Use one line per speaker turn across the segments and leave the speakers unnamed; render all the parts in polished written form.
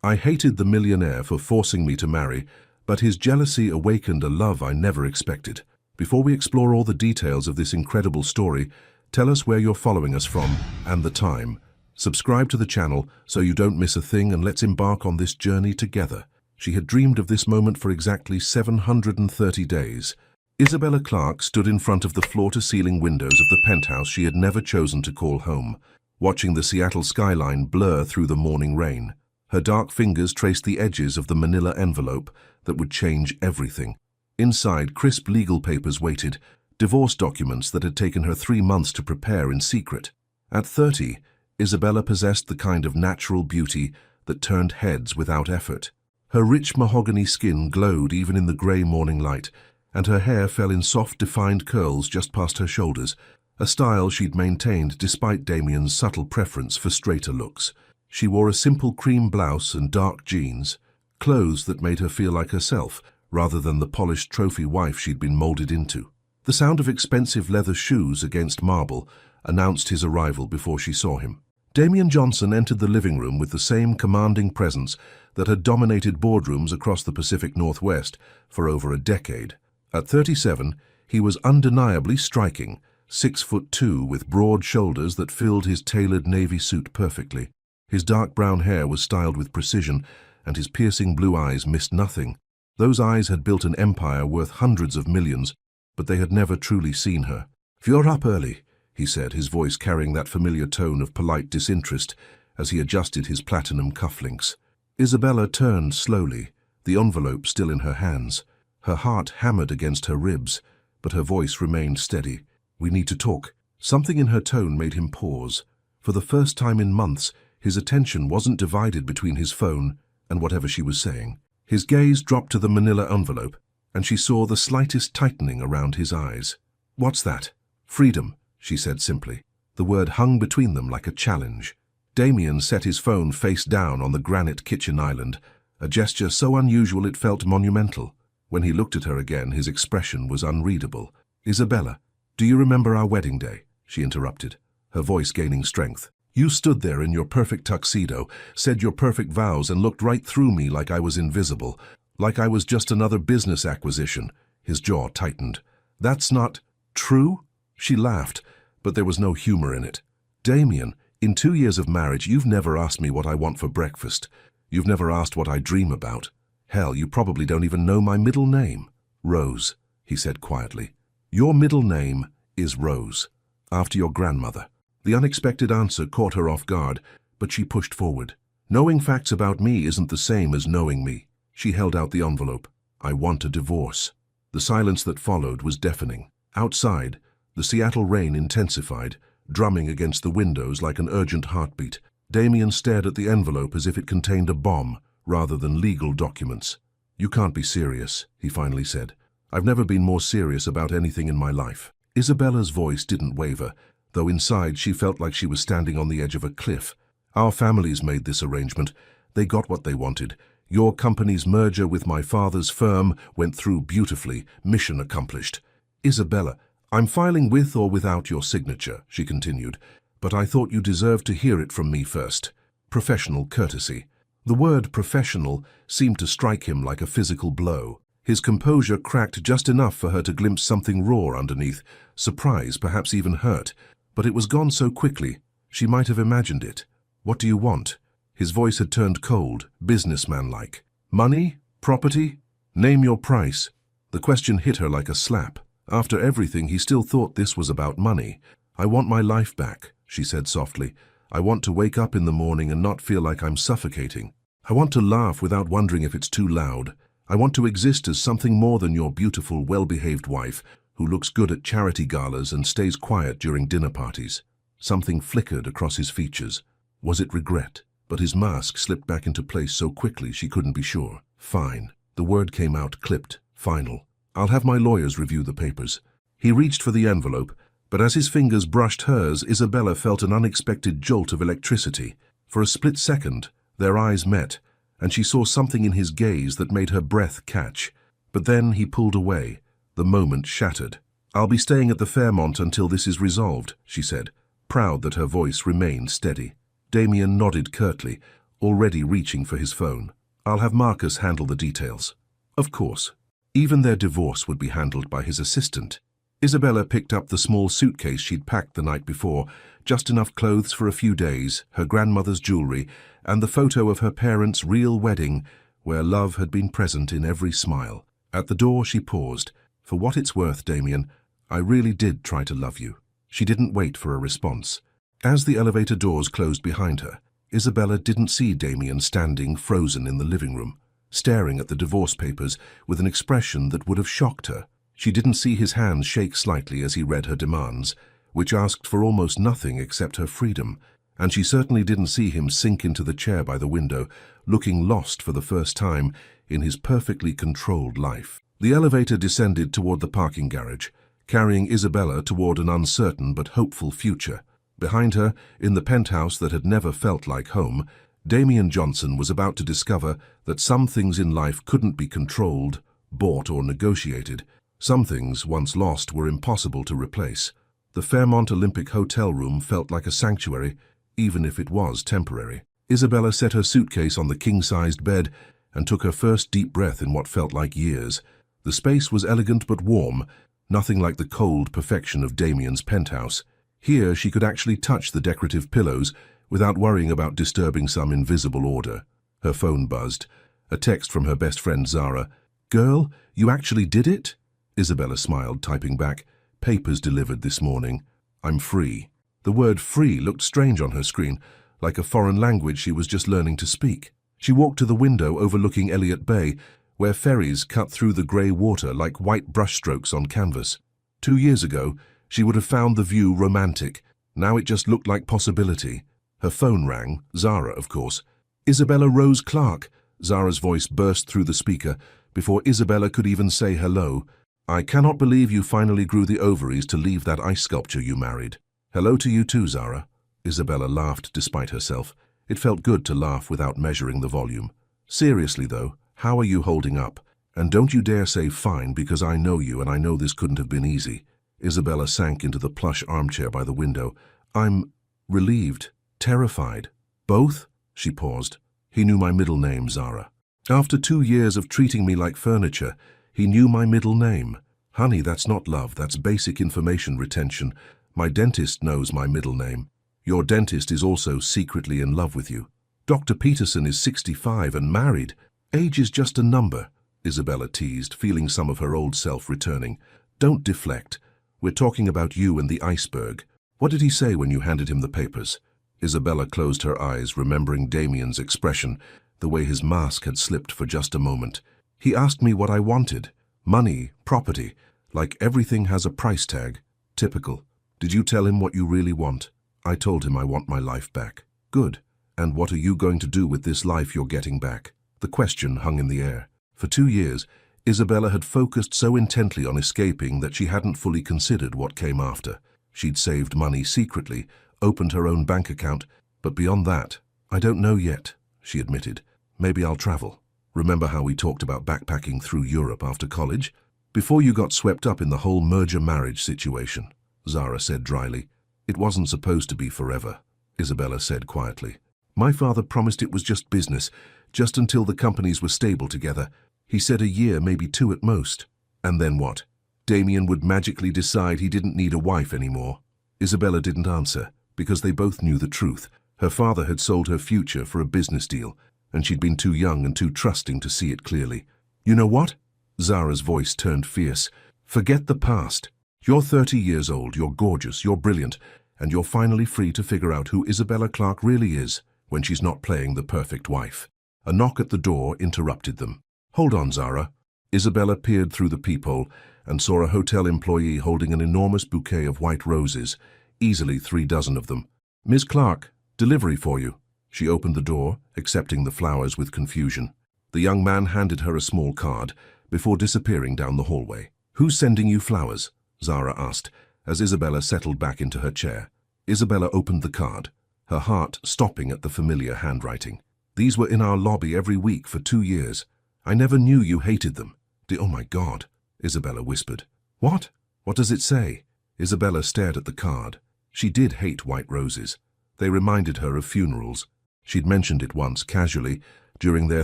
I hated the millionaire for forcing me to marry, but his jealousy awakened a love I never expected. Before we explore all the details of this incredible story, tell us where you're following us from and the time. Subscribe to the channel so you don't miss a thing, and let's embark on this journey together. She had dreamed of this moment for exactly 730 days. Isabella Clarke stood in front of the floor-to-ceiling windows of the penthouse she had never chosen to call home, watching the Seattle skyline blur through the morning rain. Her dark fingers traced the edges of the manila envelope that would change everything. Inside, crisp legal papers waited, divorce documents that had taken her 3 months to prepare in secret. At 30, Isabella possessed the kind of natural beauty that turned heads without effort. Her rich mahogany skin glowed even in the grey morning light, and her hair fell in soft, defined curls just past her shoulders, a style she'd maintained despite Damien's subtle preference for straighter looks. She wore a simple cream blouse and dark jeans, clothes that made her feel like herself, rather than the polished trophy wife she'd been molded into. The sound of expensive leather shoes against marble announced his arrival before she saw him. Damien Johnson entered the living room with the same commanding presence that had dominated boardrooms across the Pacific Northwest for over a decade. At 37, he was undeniably striking, 6'2", with broad shoulders that filled his tailored navy suit perfectly. His dark brown hair was styled with precision, and his piercing blue eyes missed nothing. Those eyes had built an empire worth hundreds of millions, but they had never truly seen her. "You're up early," he said, his voice carrying that familiar tone of polite disinterest as he adjusted his platinum cufflinks. Isabella turned slowly, the envelope still in her hands. Her heart hammered against her ribs, but her voice remained steady. "We need to talk." Something in her tone made him pause. For the first time in months, his attention wasn't divided between his phone and whatever she was saying. His gaze dropped to the manila envelope, and she saw the slightest tightening around his eyes. "What's that?" "Freedom," she said simply. The word hung between them like a challenge. Damien set his phone face down on the granite kitchen island, a gesture so unusual it felt monumental. When he looked at her again, his expression was unreadable. "Isabella, do you remember our wedding day?" she interrupted, her voice gaining strength. "You stood there in your perfect tuxedo, said your perfect vows, and looked right through me like I was invisible, like I was just another business acquisition." His jaw tightened. "That's not true?" She laughed, but there was no humor in it. "Damien, in 2 years of marriage, you've never asked me what I want for breakfast. You've never asked what I dream about. Hell, you probably don't even know my middle name." "Rose," he said quietly. "Your middle name is Rose, after your grandmother." The unexpected answer caught her off guard, but she pushed forward. "Knowing facts about me isn't the same as knowing me." She held out the envelope. "I want a divorce." The silence that followed was deafening. Outside, the Seattle rain intensified, drumming against the windows like an urgent heartbeat. Damien stared at the envelope as if it contained a bomb rather than legal documents. "You can't be serious," he finally said. "I've never been more serious about anything in my life." Isabella's voice didn't waver, though inside she felt like she was standing on the edge of a cliff. "Our families made this arrangement. They got what they wanted. Your company's merger with my father's firm went through beautifully. Mission accomplished." "Isabella, I'm filing with or without your signature," she continued, "but I thought you deserved to hear it from me first. Professional courtesy." The word professional seemed to strike him like a physical blow. His composure cracked just enough for her to glimpse something raw underneath, surprise, perhaps even hurt. But it was gone so quickly, she might have imagined it. "What do you want?" His voice had turned cold, businessman-like. "Money? Property? Name your price." The question hit her like a slap. After everything, he still thought this was about money. "I want my life back," she said softly. "I want to wake up in the morning and not feel like I'm suffocating. I want to laugh without wondering if it's too loud. I want to exist as something more than your beautiful, well-behaved wife who looks good at charity galas and stays quiet during dinner parties." Something flickered across his features. Was it regret? But his mask slipped back into place so quickly she couldn't be sure. "Fine." The word came out clipped, final. "I'll have my lawyers review the papers." He reached for the envelope, but as his fingers brushed hers, Isabella felt an unexpected jolt of electricity. For a split second, their eyes met, and she saw something in his gaze that made her breath catch. But then he pulled away. The moment shattered. "I'll be staying at the Fairmont until this is resolved," she said, proud that her voice remained steady. Damien nodded curtly, already reaching for his phone. I'll have Marcus handle the details. Of course. Even their divorce would be handled by his assistant. Isabella picked up the small suitcase she'd packed the night before, just enough clothes for a few days, her grandmother's jewelry, and the photo of her parents' real wedding, where love had been present in every smile. At the door she paused. For what it's worth, Damien, I really did try to love you. She didn't wait for a response. As the elevator doors closed behind her, Isabella didn't see Damien standing frozen in the living room, staring at the divorce papers with an expression that would have shocked her. She didn't see his hands shake slightly as he read her demands, which asked for almost nothing except her freedom, and she certainly didn't see him sink into the chair by the window, looking lost for the first time in his perfectly controlled life. The elevator descended toward the parking garage, carrying Isabella toward an uncertain but hopeful future. Behind her, in the penthouse that had never felt like home, Damien Johnson was about to discover that some things in life couldn't be controlled, bought, or negotiated. Some things, once lost, were impossible to replace. The Fairmont Olympic hotel room felt like a sanctuary, even if it was temporary. Isabella set her suitcase on the king-sized bed and took her first deep breath in what felt like years. The space was elegant but warm, nothing like the cold perfection of Damien's penthouse. Here she could actually touch the decorative pillows without worrying about disturbing some invisible order. Her phone buzzed. A text from her best friend Zara. "Girl, you actually did it?" Isabella smiled, typing back, "Papers delivered this morning. I'm free." The word free looked strange on her screen, like a foreign language she was just learning to speak. She walked to the window overlooking Elliott Bay, where ferries cut through the grey water like white brushstrokes on canvas. 2 years ago, she would have found the view romantic. Now it just looked like possibility. Her phone rang, Zara, of course. "Isabella Rose Clark," Zara's voice burst through the speaker before Isabella could even say hello. "I cannot believe you finally grew the ovaries to leave that ice sculpture you married." "Hello to you too, Zara." Isabella laughed despite herself. It felt good to laugh without measuring the volume. "Seriously though, how are you holding up? And don't you dare say fine, because I know you and I know this couldn't have been easy." Isabella sank into the plush armchair by the window. "I'm relieved, terrified. Both?" She paused. "He knew my middle name, Zara. After 2 years of treating me like furniture, he knew my middle name. Honey, that's not love, that's basic information retention. My dentist knows my middle name. Your dentist is also secretly in love with you. Dr. Peterson is 65 and married. Age is just a number," Isabella teased, feeling some of her old self returning. "Don't deflect. We're talking about you and the iceberg. What did he say when you handed him the papers?" Isabella closed her eyes, remembering Damien's expression, the way his mask had slipped for just a moment. "He asked me what I wanted. Money, property, like everything has a price tag. Typical. Did you tell him what you really want?" "I told him I want my life back." "Good. And what are you going to do with this life you're getting back?" The question hung in the air. For 2 years, Isabella had focused so intently on escaping that she hadn't fully considered what came after. She'd saved money secretly, opened her own bank account, but beyond that, "I don't know yet," she admitted. "Maybe I'll travel. Remember how we talked about backpacking through Europe after college? Before you got swept up in the whole merger-marriage situation," Zara said dryly. "It wasn't supposed to be forever," Isabella said quietly. "My father promised it was just business, just until the companies were stable together. He said a year, maybe 2 at most. And then what? Damien would magically decide he didn't need a wife anymore." Isabella didn't answer, because they both knew the truth. Her father had sold her future for a business deal, and she'd been too young and too trusting to see it clearly. "You know what?" Zara's voice turned fierce. "Forget the past. You're 30 years old, you're gorgeous, you're brilliant, and you're finally free to figure out who Isabella Clark really is when she's not playing the perfect wife." A knock at the door interrupted them. "Hold on, Zara." Isabella peered through the peephole and saw a hotel employee holding an enormous bouquet of white roses, easily 3 dozen of them. "Miss Clark, delivery for you." She opened the door, accepting the flowers with confusion. The young man handed her a small card before disappearing down the hallway. "Who's sending you flowers?" Zara asked, as Isabella settled back into her chair. Isabella opened the card, her heart stopping at the familiar handwriting. "These were in our lobby every week for 2 years. I never knew you hated them." "Oh my God," Isabella whispered. "What? What does it say?" Isabella stared at the card. She did hate white roses. They reminded her of funerals. She'd mentioned it once, casually, during their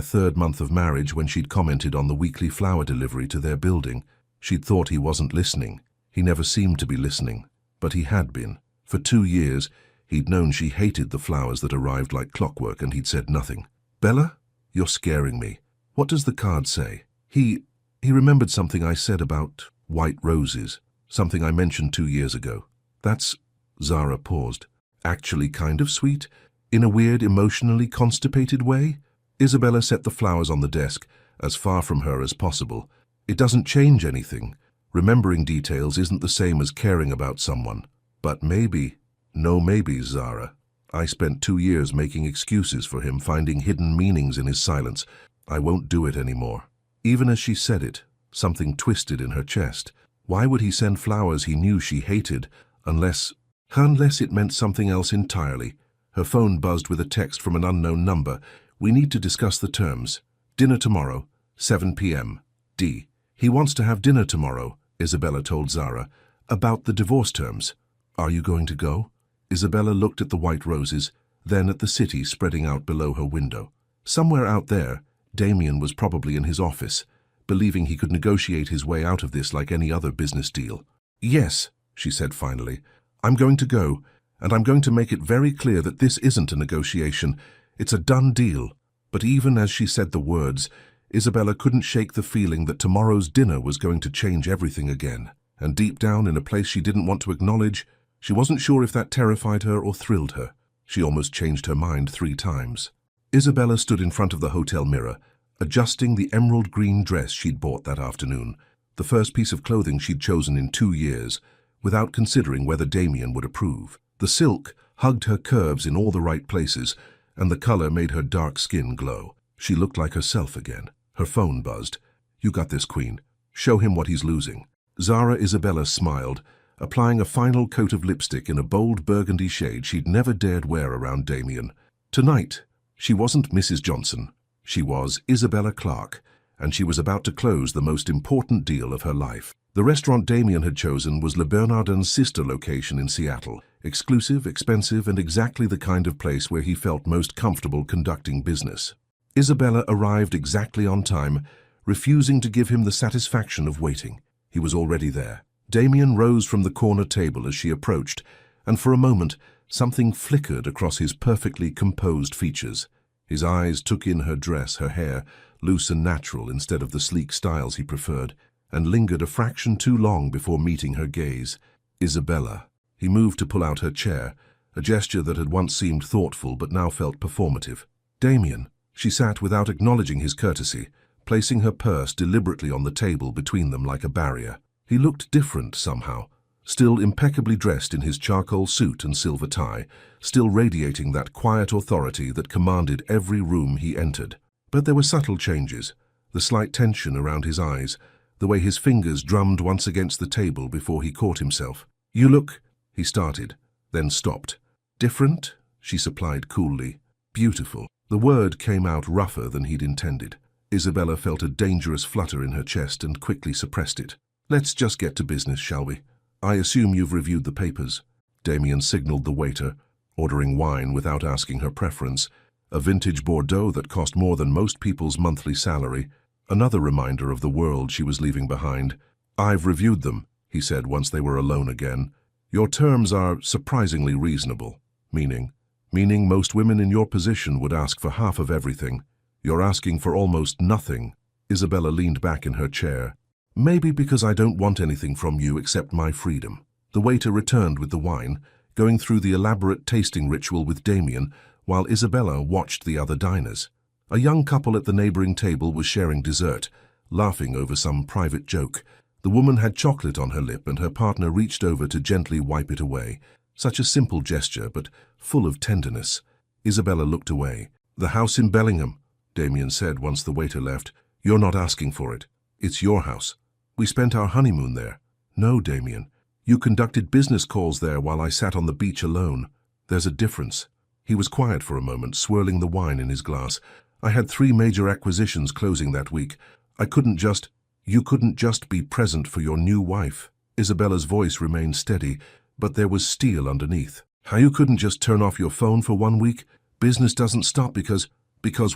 3rd month of marriage when she'd commented on the weekly flower delivery to their building. She'd thought he wasn't listening. He never seemed to be listening. But he had been. For 2 years, he'd known she hated the flowers that arrived like clockwork, and he'd said nothing. "Bella, you're scaring me. What does the card say?" He remembered something I said about white roses, something I mentioned 2 years ago. "That's," Zara paused, "actually kind of sweet, in a weird, emotionally constipated way." Isabella set the flowers on the desk, as far from her as possible. "It doesn't change anything. Remembering details isn't the same as caring about someone. But maybe..." "No maybes, Zara. I spent 2 years making excuses for him, finding hidden meanings in his silence. I won't do it anymore." Even as she said it, something twisted in her chest. Why would he send flowers he knew she hated, unless it meant something else entirely? Her phone buzzed with a text from an unknown number. "We need to discuss the terms. Dinner tomorrow, 7 p.m. D." "He wants to have dinner tomorrow," Isabella told Zara, "about the divorce terms. Are you going to go?" Isabella looked at the white roses, then at the city spreading out below her window. Somewhere out there, Damien was probably in his office, believing he could negotiate his way out of this like any other business deal. "Yes," she said finally, "I'm going to go, and I'm going to make it very clear that this isn't a negotiation. It's a done deal." But even as she said the words, Isabella couldn't shake the feeling that tomorrow's dinner was going to change everything again. And deep down, in a place she didn't want to acknowledge, she wasn't sure if that terrified her or thrilled her. She almost changed her mind 3 times. Isabella stood in front of the hotel mirror, adjusting the emerald green dress she'd bought that afternoon, the first piece of clothing she'd chosen in 2 years, without considering whether Damien would approve. The silk hugged her curves in all the right places, and the color made her dark skin glow. She looked like herself again. Her phone buzzed. "You got this, Queen. Show him what he's losing." Zara Isabella smiled, applying a final coat of lipstick in a bold burgundy shade she'd never dared wear around Damien. Tonight, she wasn't Mrs. Johnson. She was Isabella Clarke, and she was about to close the most important deal of her life. The restaurant Damien had chosen was Le Bernardin's sister location in Seattle, exclusive, expensive, and exactly the kind of place where he felt most comfortable conducting business. Isabella arrived exactly on time, refusing to give him the satisfaction of waiting. He was already there. Damien rose from the corner table as she approached, and for a moment, something flickered across his perfectly composed features. His eyes took in her dress, her hair, loose and natural instead of the sleek styles he preferred, and lingered a fraction too long before meeting her gaze. "Isabella." He moved to pull out her chair, a gesture that had once seemed thoughtful but now felt performative. "Damien." She sat without acknowledging his courtesy, placing her purse deliberately on the table between them like a barrier. He looked different somehow, still impeccably dressed in his charcoal suit and silver tie, still radiating that quiet authority that commanded every room he entered. But there were subtle changes, the slight tension around his eyes, the way his fingers drummed once against the table before he caught himself. "You look," he started, then stopped. "Different," she supplied coolly. "Beautiful." The word came out rougher than he'd intended. Isabella felt a dangerous flutter in her chest and quickly suppressed it. "Let's just get to business, shall we? I assume you've reviewed the papers." Damien signaled the waiter, ordering wine without asking her preference, a vintage Bordeaux that cost more than most people's monthly salary, another reminder of the world she was leaving behind. "I've reviewed them," he said once they were alone again. "Your terms are surprisingly reasonable." Meaning most women in your position would ask for half of everything. "You're asking for almost nothing." Isabella leaned back in her chair. "Maybe because I don't want anything from you except my freedom." The waiter returned with the wine, going through the elaborate tasting ritual with Damien, while Isabella watched the other diners. A young couple at the neighboring table was sharing dessert, laughing over some private joke. The woman had chocolate on her lip and her partner reached over to gently wipe it away. Such a simple gesture, but full of tenderness. Isabella looked away. "The house in Bellingham," Damien said once the waiter left. "You're not asking for it. It's your house. We spent our honeymoon there." "No, Damien. You conducted business calls there while I sat on the beach alone. There's a difference." He was quiet for a moment, swirling the wine in his glass. "I had 3 major acquisitions closing that week. You couldn't just be present for your new wife." Isabella's voice remained steady, but there was steel underneath. "How you couldn't just turn off your phone for 1 week? Business doesn't stop because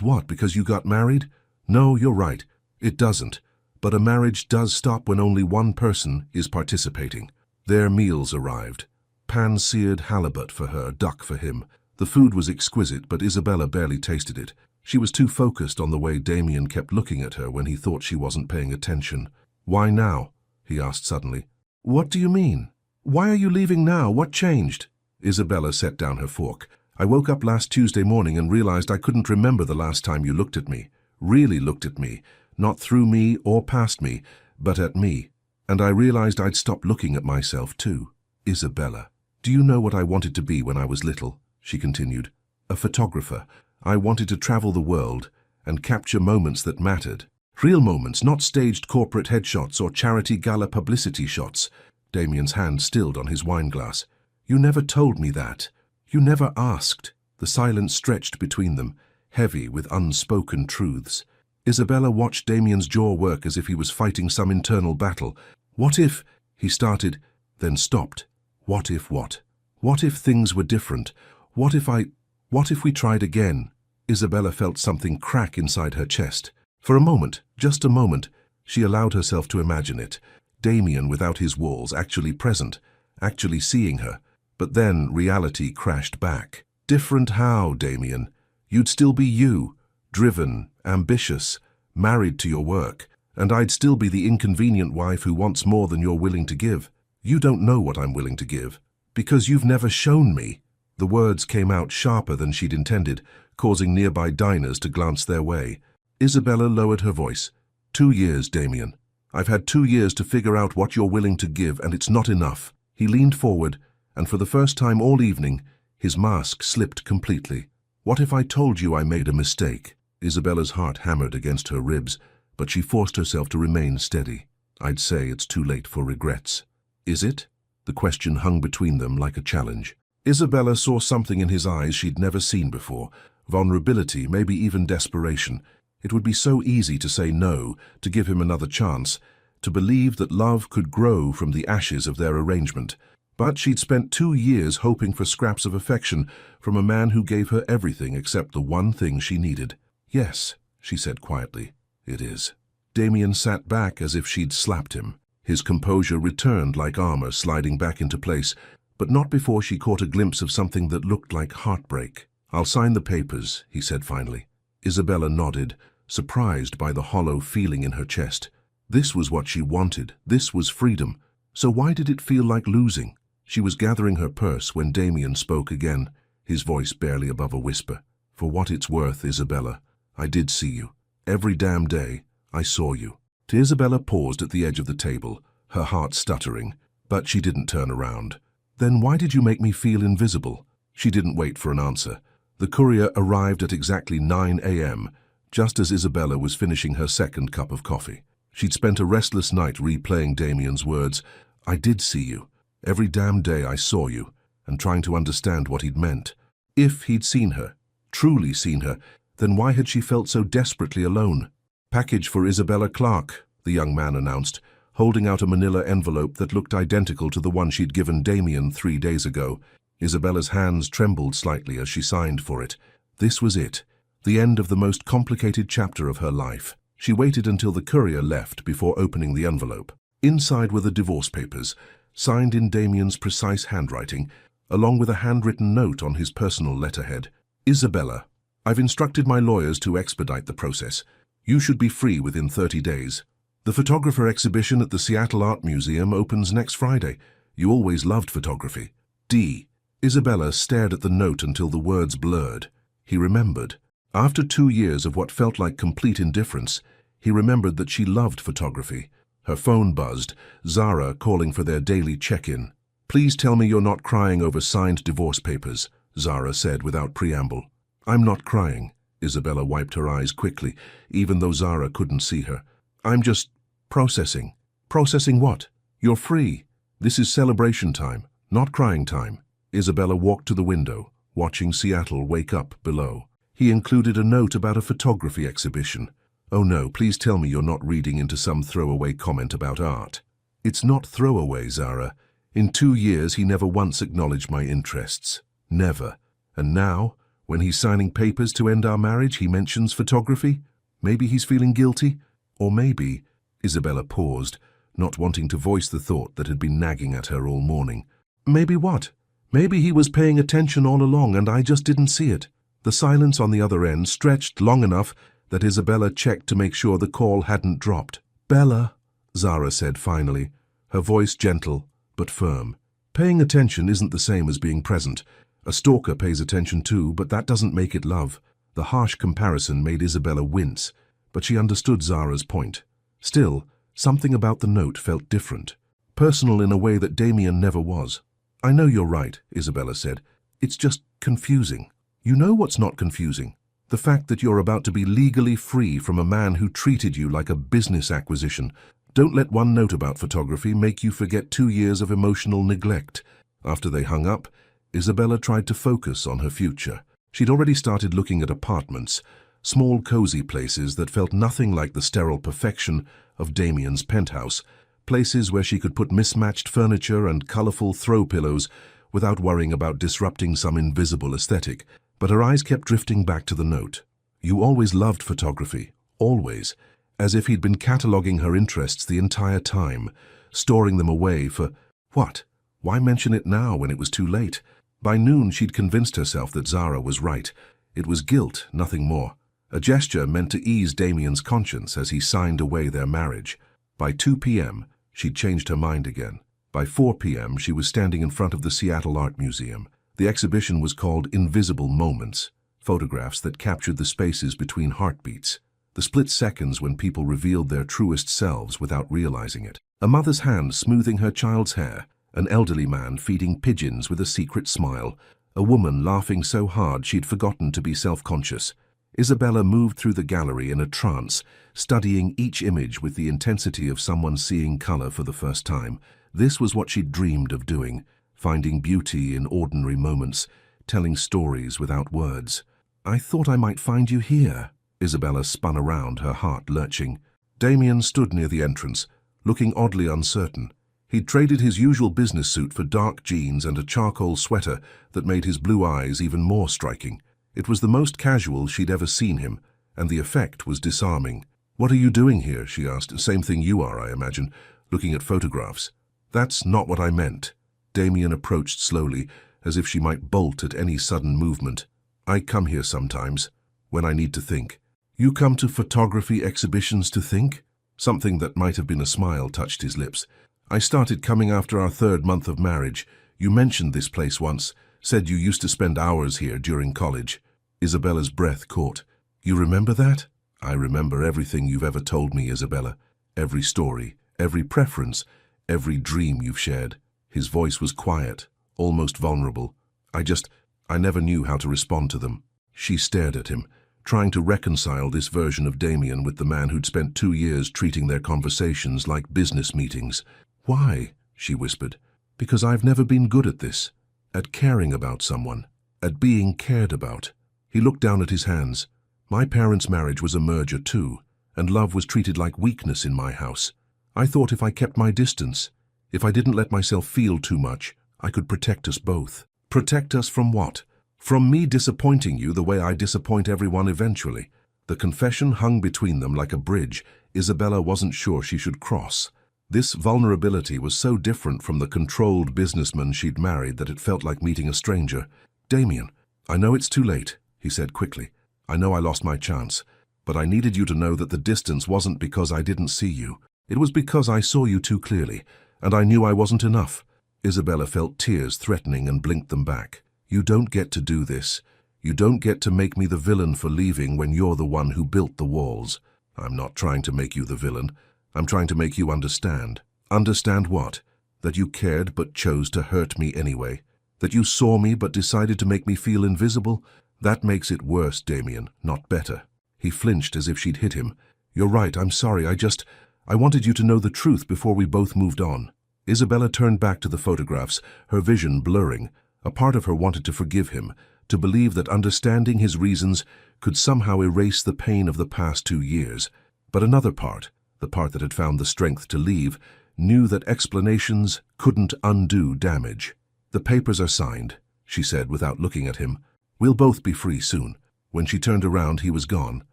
what? Because you got married? No, you're right. It doesn't. But a marriage does stop when only one person is participating. Their meals arrived. Pan-seared halibut for her, duck for him. The food was exquisite, but Isabella barely tasted it. She was too focused on the way Damien kept looking at her when he thought she wasn't paying attention. Why now? He asked suddenly. What do you mean? Why are you leaving now? What changed? Isabella set down her fork. I woke up last Tuesday morning and realized I couldn't remember the last time you looked at me. Really looked at me. Not through me or past me, but at me. And I realized I'd stopped looking at myself too. Isabella, do you know what I wanted to be when I was little? She continued. A photographer. I wanted to travel the world and capture moments that mattered. Real moments, not staged corporate headshots or charity gala publicity shots. Damien's hand stilled on his wineglass. You never told me that. You never asked. The silence stretched between them, heavy with unspoken truths. Isabella watched Damien's jaw work as if he was fighting some internal battle. What if, he started, then stopped. What if what? What if things were different? What if we tried again? Isabella felt something crack inside her chest. For a moment, just a moment, she allowed herself to imagine it. Damien without his walls, actually present, actually seeing her. But then reality crashed back. Different how, Damien? You'd still be you, driven, ambitious, married to your work, and I'd still be the inconvenient wife who wants more than you're willing to give. You don't know what I'm willing to give, because you've never shown me. The words came out sharper than she'd intended, causing nearby diners to glance their way. Isabella lowered her voice. 2 years, Damien. I've had 2 years to figure out what you're willing to give, and it's not enough. He leaned forward, and for the first time all evening, his mask slipped completely. What if I told you I made a mistake? Isabella's heart hammered against her ribs, but she forced herself to remain steady. I'd say it's too late for regrets. Is it? The question hung between them like a challenge. Isabella saw something in his eyes she'd never seen before. Vulnerability, maybe even desperation. It would be so easy to say no, to give him another chance, to believe that love could grow from the ashes of their arrangement. But she'd spent 2 years hoping for scraps of affection from a man who gave her everything except the one thing she needed. Yes, she said quietly, it is. Damien sat back as if she'd slapped him. His composure returned like armor sliding back into place, but not before she caught a glimpse of something that looked like heartbreak. I'll sign the papers, he said finally. Isabella nodded, surprised by the hollow feeling in her chest. This was what she wanted. This was freedom. So why did it feel like losing? She was gathering her purse when Damien spoke again, his voice barely above a whisper. For what it's worth, Isabella, I did see you. Every damn day, I saw you. Isabella paused at the edge of the table, her heart stuttering, but she didn't turn around. Then why did you make me feel invisible? She didn't wait for an answer. The courier arrived at exactly 9 a.m., just as Isabella was finishing her second cup of coffee. She'd spent a restless night replaying Damien's words. I did see you. Every damn day I saw you, and trying to understand what he'd meant. If he'd seen her, truly seen her, then why had she felt so desperately alone? Package for Isabella Clark, the young man announced, holding out a manila envelope that looked identical to the one she'd given Damien 3 days ago. Isabella's hands trembled slightly as she signed for it. This was it, the end of the most complicated chapter of her life. She waited until the courier left before opening the envelope. Inside were the divorce papers, signed in Damien's precise handwriting, along with a handwritten note on his personal letterhead. Isabella, I've instructed my lawyers to expedite the process. You should be free within 30 days. The photographer exhibition at the Seattle Art Museum opens next Friday. You always loved photography. D. Isabella stared at the note until the words blurred. He remembered. After 2 years of what felt like complete indifference, he remembered that she loved photography. Her phone buzzed, Zara calling for their daily check-in. Please tell me you're not crying over signed divorce papers, Zara said without preamble. I'm not crying. Isabella wiped her eyes quickly, even though Zara couldn't see her. I'm just processing. Processing what? You're free. This is celebration time, not crying time. Isabella walked to the window, watching Seattle wake up below. He included a note about a photography exhibition. Oh no, please tell me you're not reading into some throwaway comment about art. It's not throwaway, Zara. In 2 years he never once acknowledged my interests. Never. And now, When he's signing papers to end our marriage, he mentions photography? Maybe he's feeling guilty? Or maybe... Isabella paused, not wanting to voice the thought that had been nagging at her all morning. Maybe what? Maybe he was paying attention all along and I just didn't see it. The silence on the other end stretched long enough that Isabella checked to make sure the call hadn't dropped. Bella, Zara said finally, her voice gentle but firm. Paying attention isn't the same as being present. A stalker pays attention too, but that doesn't make it love. The harsh comparison made Isabella wince, but she understood Zara's point. Still, something about the note felt different, personal in a way that Damien never was. I know you're right, Isabella said. It's just confusing. You know what's not confusing? The fact that you're about to be legally free from a man who treated you like a business acquisition. Don't let one note about photography make you forget 2 years of emotional neglect. After they hung up, Isabella tried to focus on her future. She'd already started looking at apartments, small cozy places that felt nothing like the sterile perfection of Damien's penthouse, places where she could put mismatched furniture and colorful throw pillows without worrying about disrupting some invisible aesthetic. But her eyes kept drifting back to the note. You always loved photography, always, as if he'd been cataloging her interests the entire time, storing them away for what? Why mention it now when it was too late? By noon, she'd convinced herself that Zara was right. It was guilt, nothing more. A gesture meant to ease Damien's conscience as he signed away their marriage. By 2 p.m., she'd changed her mind again. By 4 p.m., she was standing in front of the Seattle Art Museum. The exhibition was called Invisible Moments, photographs that captured the spaces between heartbeats, the split seconds when people revealed their truest selves without realizing it. A mother's hand smoothing her child's hair, an elderly man feeding pigeons with a secret smile, a woman laughing so hard she'd forgotten to be self-conscious. Isabella moved through the gallery in a trance, studying each image with the intensity of someone seeing color for the first time. This was what she'd dreamed of doing, finding beauty in ordinary moments, telling stories without words. I thought I might find you here. Isabella spun around, her heart lurching. Damien stood near the entrance, looking oddly uncertain. He'd traded his usual business suit for dark jeans and a charcoal sweater that made his blue eyes even more striking. It was the most casual she'd ever seen him, and the effect was disarming. What are you doing here? She asked. Same thing you are, I imagine, looking at photographs. That's not what I meant. Damien approached slowly, as if she might bolt at any sudden movement. I come here sometimes, when I need to think. You come to photography exhibitions to think? Something that might have been a smile touched his lips. I started coming after our 3rd month of marriage. You mentioned this place once, said you used to spend hours here during college. Isabella's breath caught. You remember that? I remember everything you've ever told me, Isabella. Every story, every preference, every dream you've shared. His voice was quiet, almost vulnerable. I never knew how to respond to them. She stared at him, trying to reconcile this version of Damien with the man who'd spent 2 years treating their conversations like business meetings. Why? She whispered. Because I've never been good at this, at caring about someone, at being cared about. He looked down at his hands. My parents' marriage was a merger too, and love was treated like weakness in my house. I thought if I kept my distance, if I didn't let myself feel too much, I could protect us both. Protect us from what? From me disappointing you the way I disappoint everyone eventually. The confession hung between them like a bridge Isabella wasn't sure she should cross. This vulnerability was so different from the controlled businessman she'd married that it felt like meeting a stranger. Damien, I know it's too late, he said quickly. I know I lost my chance, but I needed you to know that the distance wasn't because I didn't see you. It was because I saw you too clearly, and I knew I wasn't enough. Isabella felt tears threatening and blinked them back. You don't get to do this. You don't get to make me the villain for leaving when you're the one who built the walls. I'm not trying to make you the villain. I'm trying to make you understand. Understand what? That you cared but chose to hurt me anyway. That you saw me but decided to make me feel invisible. That makes it worse, Damien, not better. He flinched as if she'd hit him. You're right, I'm sorry, I wanted you to know the truth before we both moved on. Isabella turned back to the photographs, her vision blurring. A part of her wanted to forgive him, to believe that understanding his reasons could somehow erase the pain of the past 2 years. But another part, the part that had found the strength to leave, knew that explanations couldn't undo damage. The papers are signed, she said without looking at him. We'll both be free soon. When she turned around, he was gone.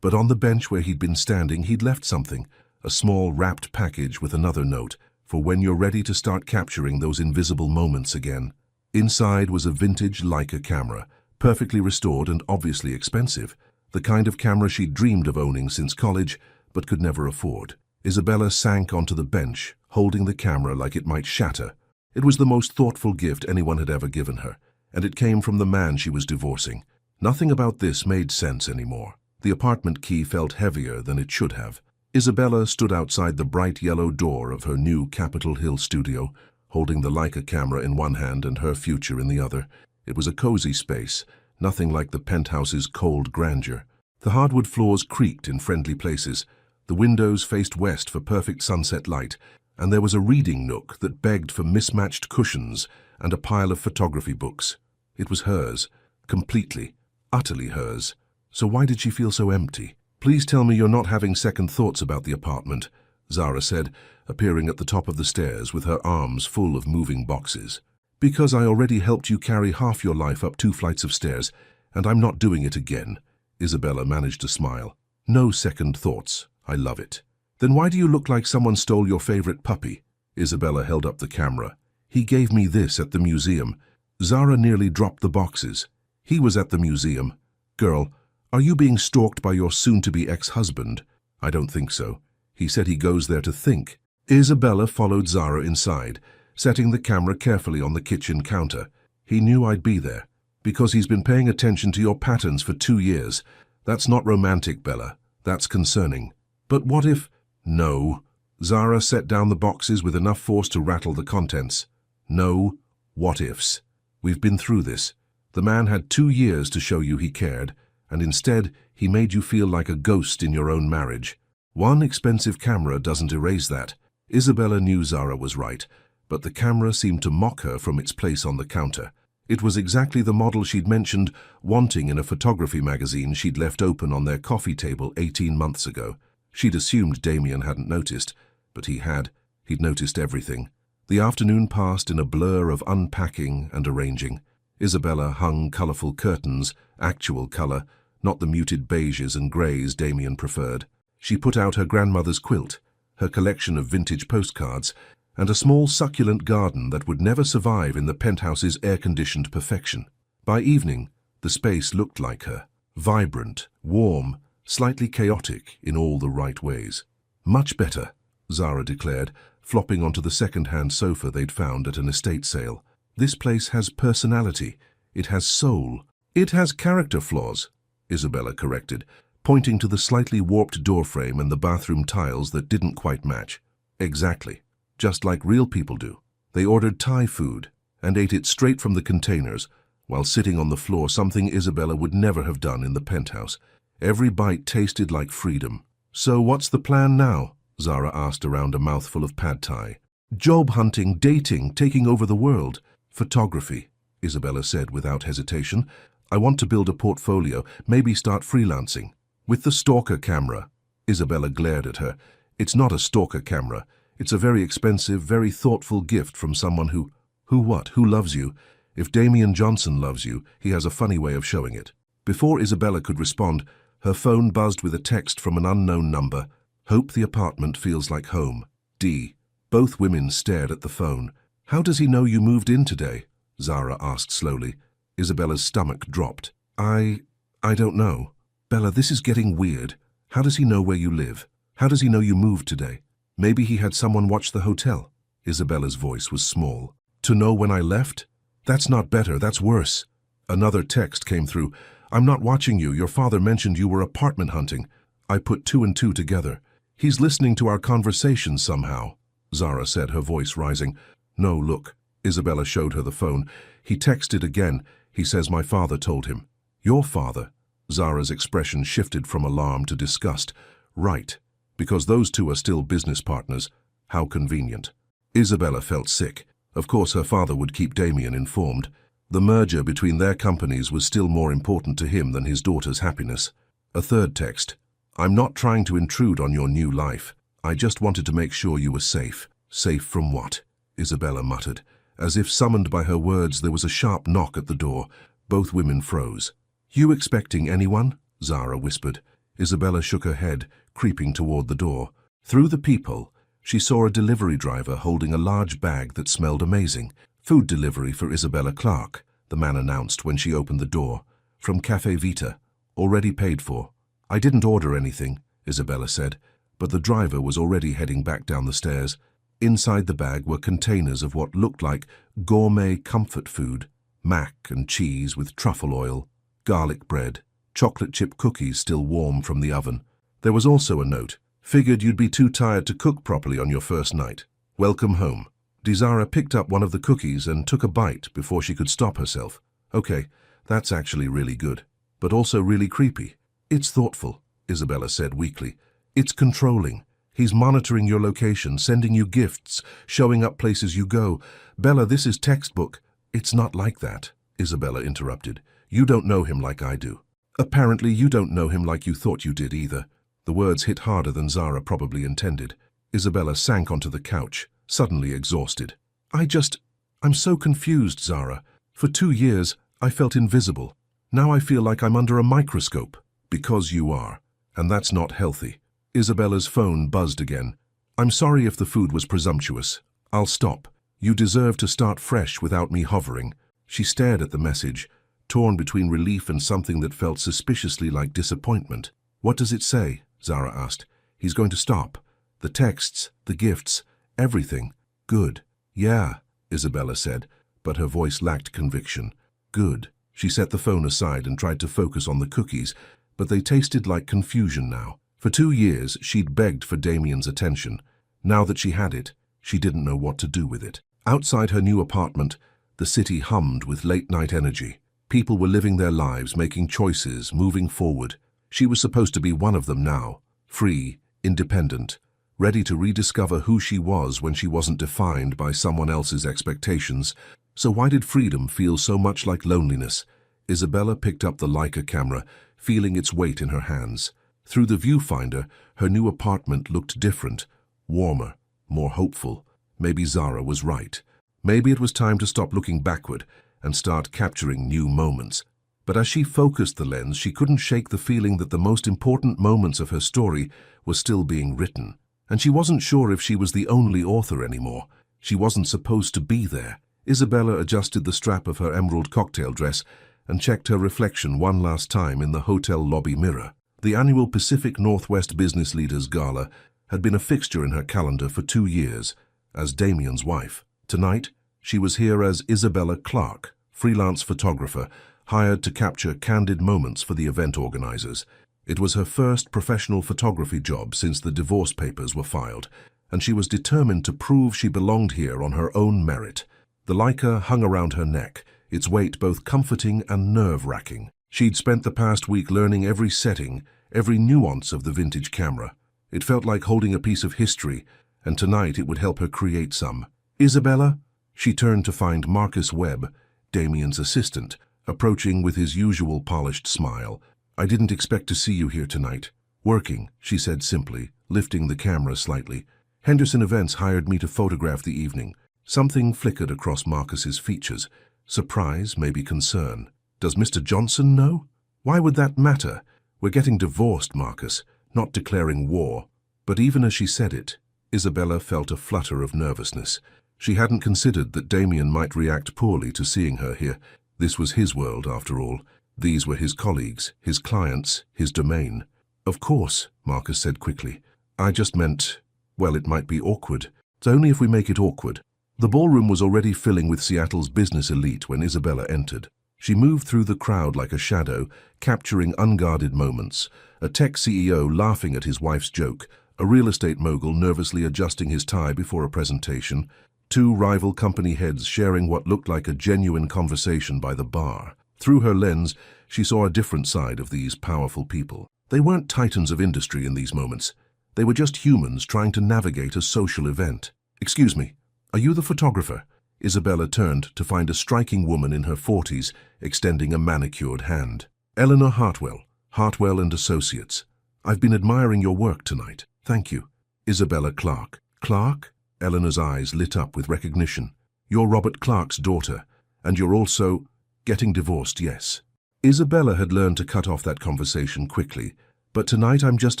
But on the bench where he'd been standing, he'd left something, a small wrapped package with another note, for when you're ready to start capturing those invisible moments again. Inside was a vintage Leica camera, perfectly restored and obviously expensive, the kind of camera she'd dreamed of owning since college, but could never afford. Isabella sank onto the bench, holding the camera like it might shatter. It was the most thoughtful gift anyone had ever given her, and it came from the man she was divorcing. Nothing about this made sense anymore. The apartment key felt heavier than it should have. Isabella stood outside the bright yellow door of her new Capitol Hill studio, holding the Leica camera in one hand and her future in the other. It was a cozy space, nothing like the penthouse's cold grandeur. The hardwood floors creaked in friendly places. The windows faced west for perfect sunset light, and there was a reading nook that begged for mismatched cushions and a pile of photography books. It was hers, completely, utterly hers. So why did she feel so empty? "Please tell me you're not having second thoughts about the apartment," Zara said, appearing at the top of the stairs with her arms full of moving boxes. "Because I already helped you carry half your life up 2 flights of stairs, and I'm not doing it again." Isabella managed to smile. "No second thoughts. I love it." "Then why do you look like someone stole your favorite puppy?" Isabella held up the camera. "He gave me this at the museum." Zara nearly dropped the boxes. "He was at the museum." "Girl, are you being stalked by your soon-to-be ex-husband?" "I don't think so. He said he goes there to think." Isabella followed Zara inside, setting the camera carefully on the kitchen counter. "He knew I'd be there, because he's been paying attention to your patterns for 2 years. That's not romantic, Bella. That's concerning." "But what if—" "No." Zara set down the boxes with enough force to rattle the contents. "No what-ifs. We've been through this. The man had 2 years to show you he cared, and instead he made you feel like a ghost in your own marriage. One expensive camera doesn't erase that." Isabella knew Zara was right, but the camera seemed to mock her from its place on the counter. It was exactly the model she'd mentioned wanting in a photography magazine she'd left open on their coffee table 18 months ago. She'd assumed Damien hadn't noticed, but he had. He'd noticed everything. The afternoon passed in a blur of unpacking and arranging. Isabella hung colourful curtains, actual colour, not the muted beiges and greys Damien preferred. She put out her grandmother's quilt, her collection of vintage postcards, and a small succulent garden that would never survive in the penthouse's air-conditioned perfection. By evening, the space looked like her, vibrant, warm, slightly chaotic in all the right ways. "Much better," Zara declared, flopping onto the second-hand sofa they'd found at an estate sale. "This place has personality. It has soul. It has character flaws," Isabella corrected, pointing to the slightly warped doorframe and the bathroom tiles that didn't quite match. "Exactly. Just like real people do." They ordered Thai food and ate it straight from the containers, while sitting on the floor, something Isabella would never have done in the penthouse. Every bite tasted like freedom. "So what's the plan now?" Zara asked around a mouthful of pad thai. "Job hunting, dating, taking over the world." "Photography," Isabella said without hesitation. "I want to build a portfolio, maybe start freelancing." "With the stalker camera?" Isabella glared at her. "It's not a stalker camera. It's a very expensive, very thoughtful gift from someone who what? Who loves you? If Damien Johnson loves you, he has a funny way of showing it." Before Isabella could respond, her phone buzzed with a text from an unknown number. "Hope the apartment feels like home. D." Both women stared at the phone. "How does he know you moved in today?" Zara asked slowly. Isabella's stomach dropped. I don't know." "Bella, this is getting weird. How does he know where you live? How does he know you moved today? Maybe he had someone watch the hotel." Isabella's voice was small. "To know when I left? That's not better, that's worse." Another text came through. "I'm not watching you. Your father mentioned you were apartment hunting." I put 2 and 2 together. "He's listening to our conversations somehow," Zara said, her voice rising. "No, look." Isabella showed her the phone. "He texted again. He says my father told him." "Your father?" Zara's expression shifted from alarm to disgust. "Right. Because those two are still business partners. How convenient." Isabella felt sick. Of course her father would keep Damien informed. The merger between their companies was still more important to him than his daughter's happiness. A third text. "I'm not trying to intrude on your new life. I just wanted to make sure you were safe." "Safe from what?" Isabella muttered. As if summoned by her words, there was a sharp knock at the door. Both women froze. "You expecting anyone?" Zara whispered. Isabella shook her head, creeping toward the door. Through the peephole, she saw a delivery driver holding a large bag that smelled amazing. "Food delivery for Isabella Clark," the man announced when she opened the door. "From Cafe Vita. Already paid for." "I didn't order anything," Isabella said, but the driver was already heading back down the stairs. Inside the bag were containers of what looked like gourmet comfort food, mac and cheese with truffle oil, garlic bread, chocolate chip cookies still warm from the oven. There was also a note. "Figured you'd be too tired to cook properly on your first night. Welcome home." Zara picked up one of the cookies and took a bite before she could stop herself. "Okay, that's actually really good, but also really creepy." "It's thoughtful," Isabella said weakly. "It's controlling. He's monitoring your location, sending you gifts, showing up places you go. Bella, this is textbook." "It's not like that," Isabella interrupted. "You don't know him like I do. Apparently you don't know him like you thought you did either." The words hit harder than Zara probably intended. Isabella sank onto the couch, suddenly exhausted. I'm so confused, Zara. For 2 years, I felt invisible. Now I feel like I'm under a microscope." "Because you are, and that's not healthy." Isabella's phone buzzed again. "I'm sorry if the food was presumptuous. I'll stop. You deserve to start fresh without me hovering." She stared at the message, torn between relief and something that felt suspiciously like disappointment. "What does it say?" Zara asked. "He's going to stop. The texts, the gifts, everything. Good." "Yeah," Isabella said, but her voice lacked conviction. "Good." She set the phone aside and tried to focus on the cookies, but they tasted like confusion now. For 2 years, she'd begged for Damien's attention. Now that she had it, she didn't know what to do with it. Outside her new apartment, the city hummed with late-night energy. People were living their lives, making choices, moving forward. She was supposed to be one of them now, free, independent, ready to rediscover who she was when she wasn't defined by someone else's expectations. So why did freedom feel so much like loneliness? Isabella picked up the Leica camera, feeling its weight in her hands. Through the viewfinder, her new apartment looked different, warmer, more hopeful. Maybe Zara was right. Maybe it was time to stop looking backward and start capturing new moments. But as she focused the lens, she couldn't shake the feeling that the most important moments of her story were still being written. And she wasn't sure if she was the only author anymore. She wasn't supposed to be there. Isabella adjusted the strap of her emerald cocktail dress and checked her reflection one last time in the hotel lobby mirror. The annual Pacific Northwest Business Leaders Gala had been a fixture in her calendar for 2 years, as Damien's wife. Tonight, she was here as Isabella Clark, freelance photographer, hired to capture candid moments for the event organizers. It was her first professional photography job since the divorce papers were filed, and she was determined to prove she belonged here on her own merit. The Leica hung around her neck, its weight both comforting and nerve-wracking. She'd spent the past week learning every setting, every nuance of the vintage camera. It felt like holding a piece of history, and tonight it would help her create some. "Isabella?" She turned to find Marcus Webb, Damien's assistant, approaching with his usual polished smile. "I didn't expect to see you here tonight." "Working," she said simply, lifting the camera slightly. "Henderson Events hired me to photograph the evening." Something flickered across Marcus's features. Surprise, maybe concern. "Does Mr. Johnson know?" "Why would that matter? We're getting divorced, Marcus, not declaring war." But even as she said it, Isabella felt a flutter of nervousness. She hadn't considered that Damien might react poorly to seeing her here. This was his world, after all. These were his colleagues, his clients, his domain. "Of course," Marcus said quickly. "I just meant, well, it might be awkward. It's only if we make it awkward." The ballroom was already filling with Seattle's business elite when Isabella entered. She moved through the crowd like a shadow, capturing unguarded moments. A tech CEO laughing at his wife's joke, a real estate mogul nervously adjusting his tie before a presentation, 2 rival company heads sharing what looked like a genuine conversation by the bar. Through her lens, she saw a different side of these powerful people. They weren't titans of industry in these moments. They were just humans trying to navigate a social event. "Excuse me, are you the photographer?" Isabella turned to find a striking woman in her 40s extending a manicured hand. "Eleanor Hartwell, Hartwell and Associates. I've been admiring your work tonight. Thank you." "Isabella Clark." "Clark?" Eleanor's eyes lit up with recognition. "You're Robert Clark's daughter, and you're also..." Getting divorced, yes. Isabella had learned to cut off that conversation quickly. But tonight I'm just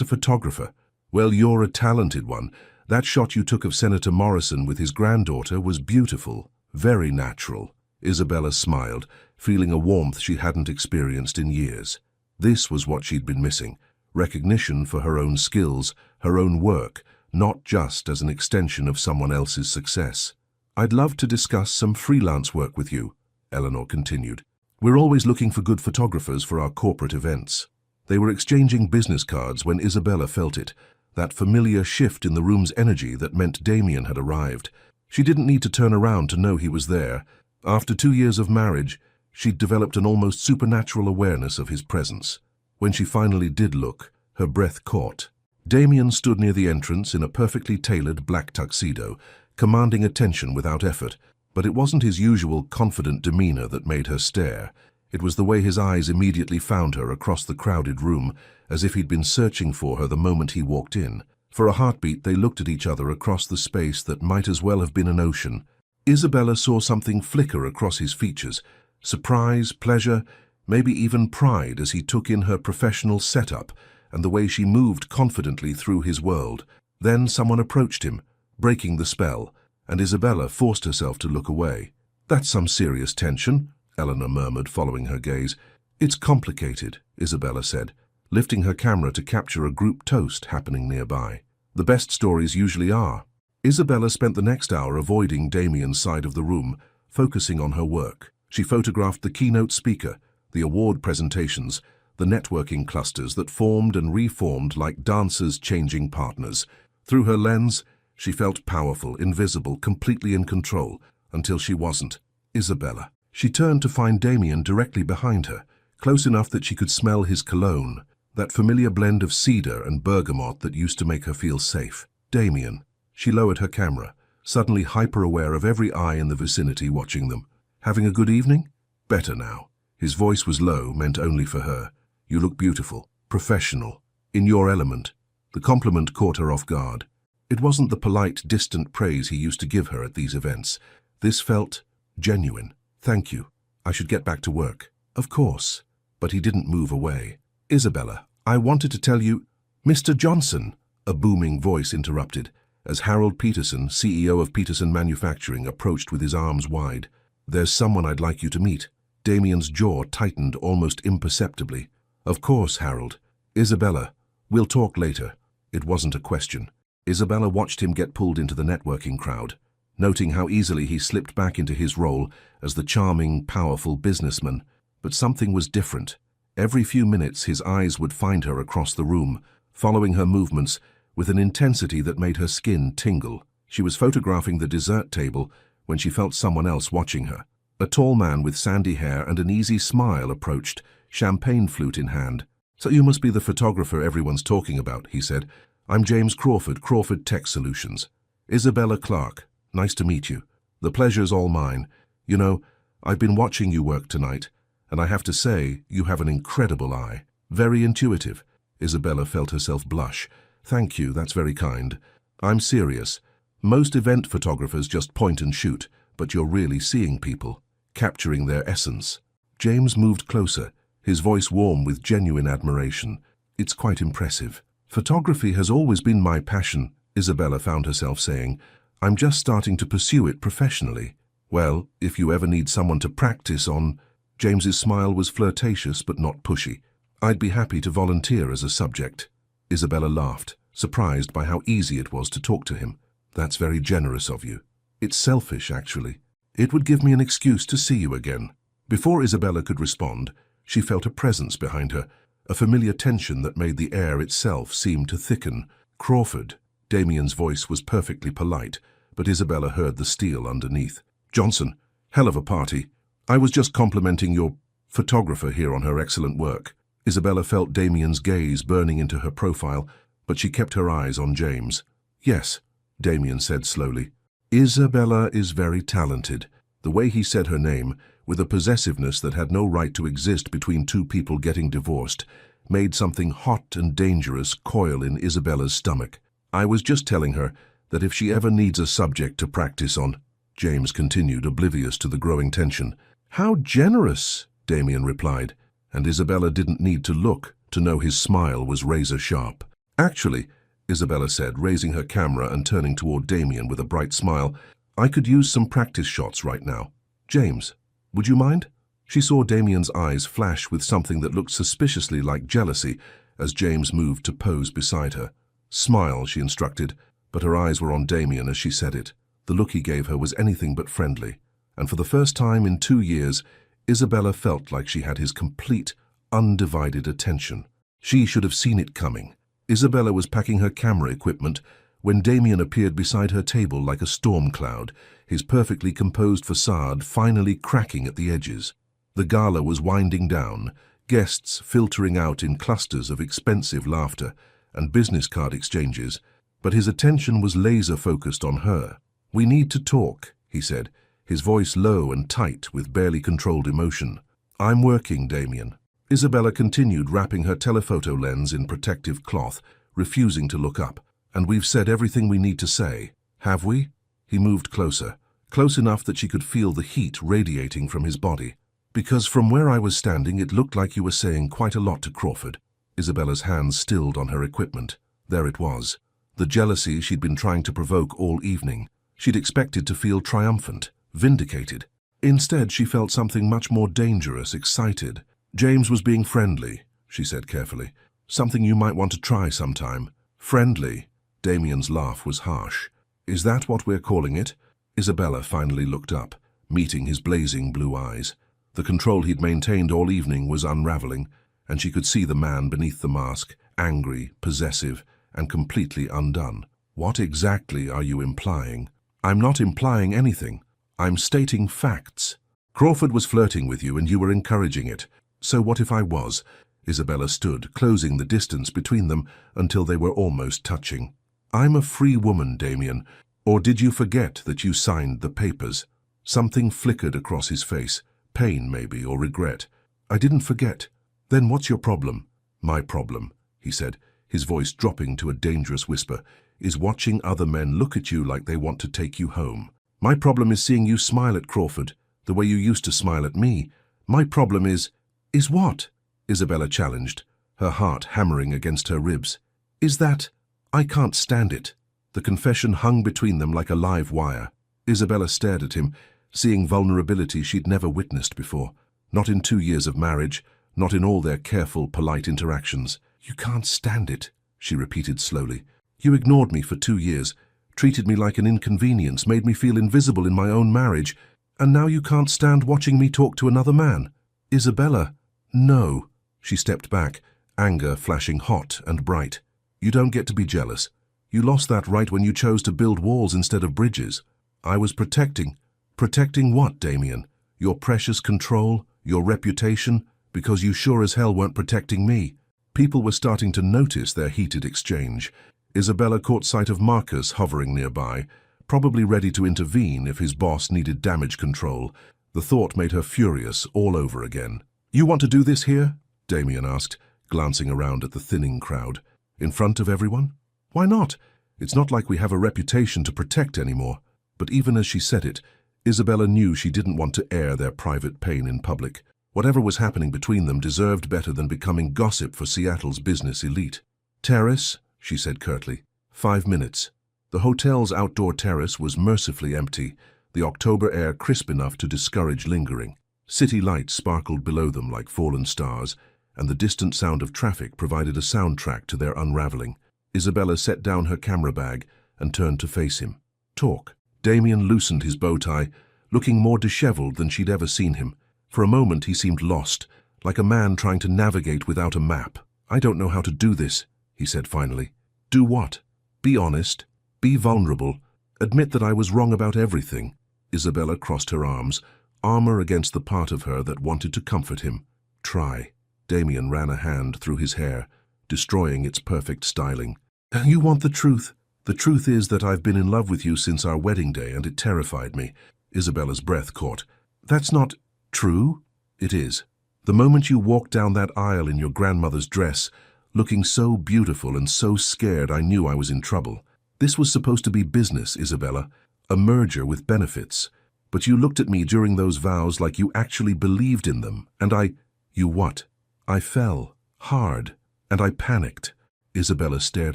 a photographer. Well, you're a talented one. That shot you took of Senator Morrison with his granddaughter was beautiful, very natural. Isabella smiled, feeling a warmth she hadn't experienced in years. This was what she'd been missing, recognition for her own skills, her own work, not just as an extension of someone else's success. I'd love to discuss some freelance work with you, Eleanor continued. We're always looking for good photographers for our corporate events. They were exchanging business cards when Isabella felt it, that familiar shift in the room's energy that meant Damien had arrived. She didn't need to turn around to know he was there. After 2 years of marriage, she'd developed an almost supernatural awareness of his presence. When she finally did look, her breath caught. Damien stood near the entrance in a perfectly tailored black tuxedo, commanding attention without effort, but it wasn't his usual confident demeanor that made her stare. It was the way his eyes immediately found her across the crowded room, as if he'd been searching for her the moment he walked in. For a heartbeat, they looked at each other across the space that might as well have been an ocean. Isabella saw something flicker across his features, surprise, pleasure, maybe even pride as he took in her professional setup and the way she moved confidently through his world. Then someone approached him, breaking the spell, and Isabella forced herself to look away. That's some serious tension, Eleanor murmured, following her gaze. It's complicated, Isabella said, lifting her camera to capture a group toast happening nearby. The best stories usually are. Isabella spent the next hour avoiding Damien's side of the room, focusing on her work. She photographed the keynote speaker, the award presentations, the networking clusters that formed and reformed like dancers changing partners. Through her lens, she felt powerful, invisible, completely in control, until she wasn't. Isabella. She turned to find Damien directly behind her, close enough that she could smell his cologne, that familiar blend of cedar and bergamot that used to make her feel safe. Damien. She lowered her camera, suddenly hyper-aware of every eye in the vicinity watching them. Having a good evening? Better now. His voice was low, meant only for her. You look beautiful, professional, in your element. The compliment caught her off guard. It wasn't the polite, distant praise he used to give her at these events. This felt genuine. Thank you. I should get back to work. Of course. But he didn't move away. Isabella, I wanted to tell you... Mr. Johnson, a booming voice interrupted, as Harold Peterson, CEO of Peterson Manufacturing, approached with his arms wide. There's someone I'd like you to meet. Damien's jaw tightened almost imperceptibly. Of course, Harold. Isabella, we'll talk later. It wasn't a question. Isabella watched him get pulled into the networking crowd, noting how easily he slipped back into his role as the charming, powerful businessman. But something was different. Every few minutes his eyes would find her across the room, following her movements with an intensity that made her skin tingle. She was photographing the dessert table when she felt someone else watching her. A tall man with sandy hair and an easy smile approached, champagne flute in hand. So you must be the photographer everyone's talking about, he said. I'm James Crawford, Crawford Tech Solutions. Isabella Clark, nice to meet you. The pleasure's all mine. You know, I've been watching you work tonight, and I have to say, you have an incredible eye. Very intuitive. Isabella felt herself blush. Thank you, that's very kind. I'm serious. Most event photographers just point and shoot, but you're really seeing people, capturing their essence. James moved closer, his voice warm with genuine admiration. It's quite impressive. Photography has always been my passion, Isabella found herself saying. I'm just starting to pursue it professionally. Well, if you ever need someone to practice on... James's smile was flirtatious but not pushy. I'd be happy to volunteer as a subject. Isabella laughed, surprised by how easy it was to talk to him. That's very generous of you. It's selfish, actually. It would give me an excuse to see you again. Before Isabella could respond, she felt a presence behind her, a familiar tension that made the air itself seem to thicken. Crawford. Damien's voice was perfectly polite, but Isabella heard the steel underneath. Johnson, hell of a party. I was just complimenting your photographer here on her excellent work. Isabella felt Damien's gaze burning into her profile, but she kept her eyes on James. Yes, Damien said slowly. Isabella is very talented. The way he said her name, with a possessiveness that had no right to exist between two people getting divorced, made something hot and dangerous coil in Isabella's stomach. I was just telling her that if she ever needs a subject to practice on, James continued, oblivious to the growing tension. "How generous," Damien replied, and Isabella didn't need to look to know his smile was razor sharp. "Actually," Isabella said, raising her camera and turning toward Damien with a bright smile, "I could use some practice shots right now. James, would you mind?" She saw Damien's eyes flash with something that looked suspiciously like jealousy as James moved to pose beside her. "Smile," she instructed, but her eyes were on Damien as she said it. The look he gave her was anything but friendly, and for the first time in 2 years, Isabella felt like she had his complete, undivided attention. She should have seen it coming. Isabella was packing her camera equipment when Damien appeared beside her table like a storm cloud, his perfectly composed facade finally cracking at the edges. The gala was winding down, guests filtering out in clusters of expensive laughter and business card exchanges, but his attention was laser-focused on her. "We need to talk," he said, his voice low and tight with barely controlled emotion. "I'm working, Damien." Isabella continued wrapping her telephoto lens in protective cloth, refusing to look up. "And we've said everything we need to say, have we?" He moved closer, close enough that she could feel the heat radiating from his body. "Because from where I was standing, it looked like you were saying quite a lot to Crawford." Isabella's hands stilled on her equipment. There it was. The jealousy she'd been trying to provoke all evening. She'd expected to feel triumphant, vindicated. Instead, she felt something much more dangerous, excited. "James was being friendly," she said carefully. "Something you might want to try sometime." "Friendly?" Damien's laugh was harsh. "Is that what we're calling it?" Isabella finally looked up, meeting his blazing blue eyes. The control he'd maintained all evening was unraveling, and she could see the man beneath the mask, angry, possessive, and completely undone. "What exactly are you implying?" "I'm not implying anything. I'm stating facts. Crawford was flirting with you and you were encouraging it. So what if I was?" Isabella stood, closing the distance between them until they were almost touching. "I'm a free woman, Damien. Or did you forget that you signed the papers?" Something flickered across his face. Pain, maybe, or regret. "I didn't forget." "Then what's your problem?" "My problem," he said, his voice dropping to a dangerous whisper, "is watching other men look at you like they want to take you home. My problem is seeing you smile at Crawford, the way you used to smile at me. My problem is—" "Is what?" Isabella challenged, her heart hammering against her ribs. "Is that I can't stand it." The confession hung between them like a live wire. Isabella stared at him, seeing vulnerability she'd never witnessed before. Not in 2 years of marriage, not in all their careful, polite interactions. "You can't stand it," she repeated slowly. "You ignored me for 2 years, treated me like an inconvenience, made me feel invisible in my own marriage, and now you can't stand watching me talk to another man." "Isabella, no." She stepped back, anger flashing hot and bright. "You don't get to be jealous. You lost that right when you chose to build walls instead of bridges. I was protecting. Protecting what, Damien? Your precious control? Your reputation? Because you sure as hell weren't protecting me." People were starting to notice their heated exchange. Isabella caught sight of Marcus hovering nearby, probably ready to intervene if his boss needed damage control. The thought made her furious all over again. "You want to do this here?" Damien asked, glancing around at the thinning crowd. "In front of everyone? Why not? It's not like we have a reputation to protect anymore." But even as she said it, Isabella knew she didn't want to air their private pain in public. Whatever was happening between them deserved better than becoming gossip for Seattle's business elite. "Terrace," she said curtly. 5 minutes. The hotel's outdoor terrace was mercifully empty, the October air crisp enough to discourage lingering. City lights sparkled below them like fallen stars, and the distant sound of traffic provided a soundtrack to their unraveling. Isabella set down her camera bag and turned to face him. "Talk." Damien loosened his bow tie, looking more disheveled than she'd ever seen him. For a moment he seemed lost, like a man trying to navigate without a map. "I don't know how to do this," he said finally. "Do what?" "Be honest. Be vulnerable. Admit that I was wrong about everything." Isabella crossed her arms, armor against the part of her that wanted to comfort him. "Try." Damien ran a hand through his hair, destroying its perfect styling. "You want the truth?" "The truth is that I've been in love with you since our wedding day, and it terrified me." Isabella's breath caught. "That's not true?" "It is. The moment you walked down that aisle in your grandmother's dress, looking so beautiful and so scared, I knew I was in trouble. This was supposed to be business, Isabella, a merger with benefits. But you looked at me during those vows like you actually believed in them, and You what? I fell, hard, and I panicked. Isabella stared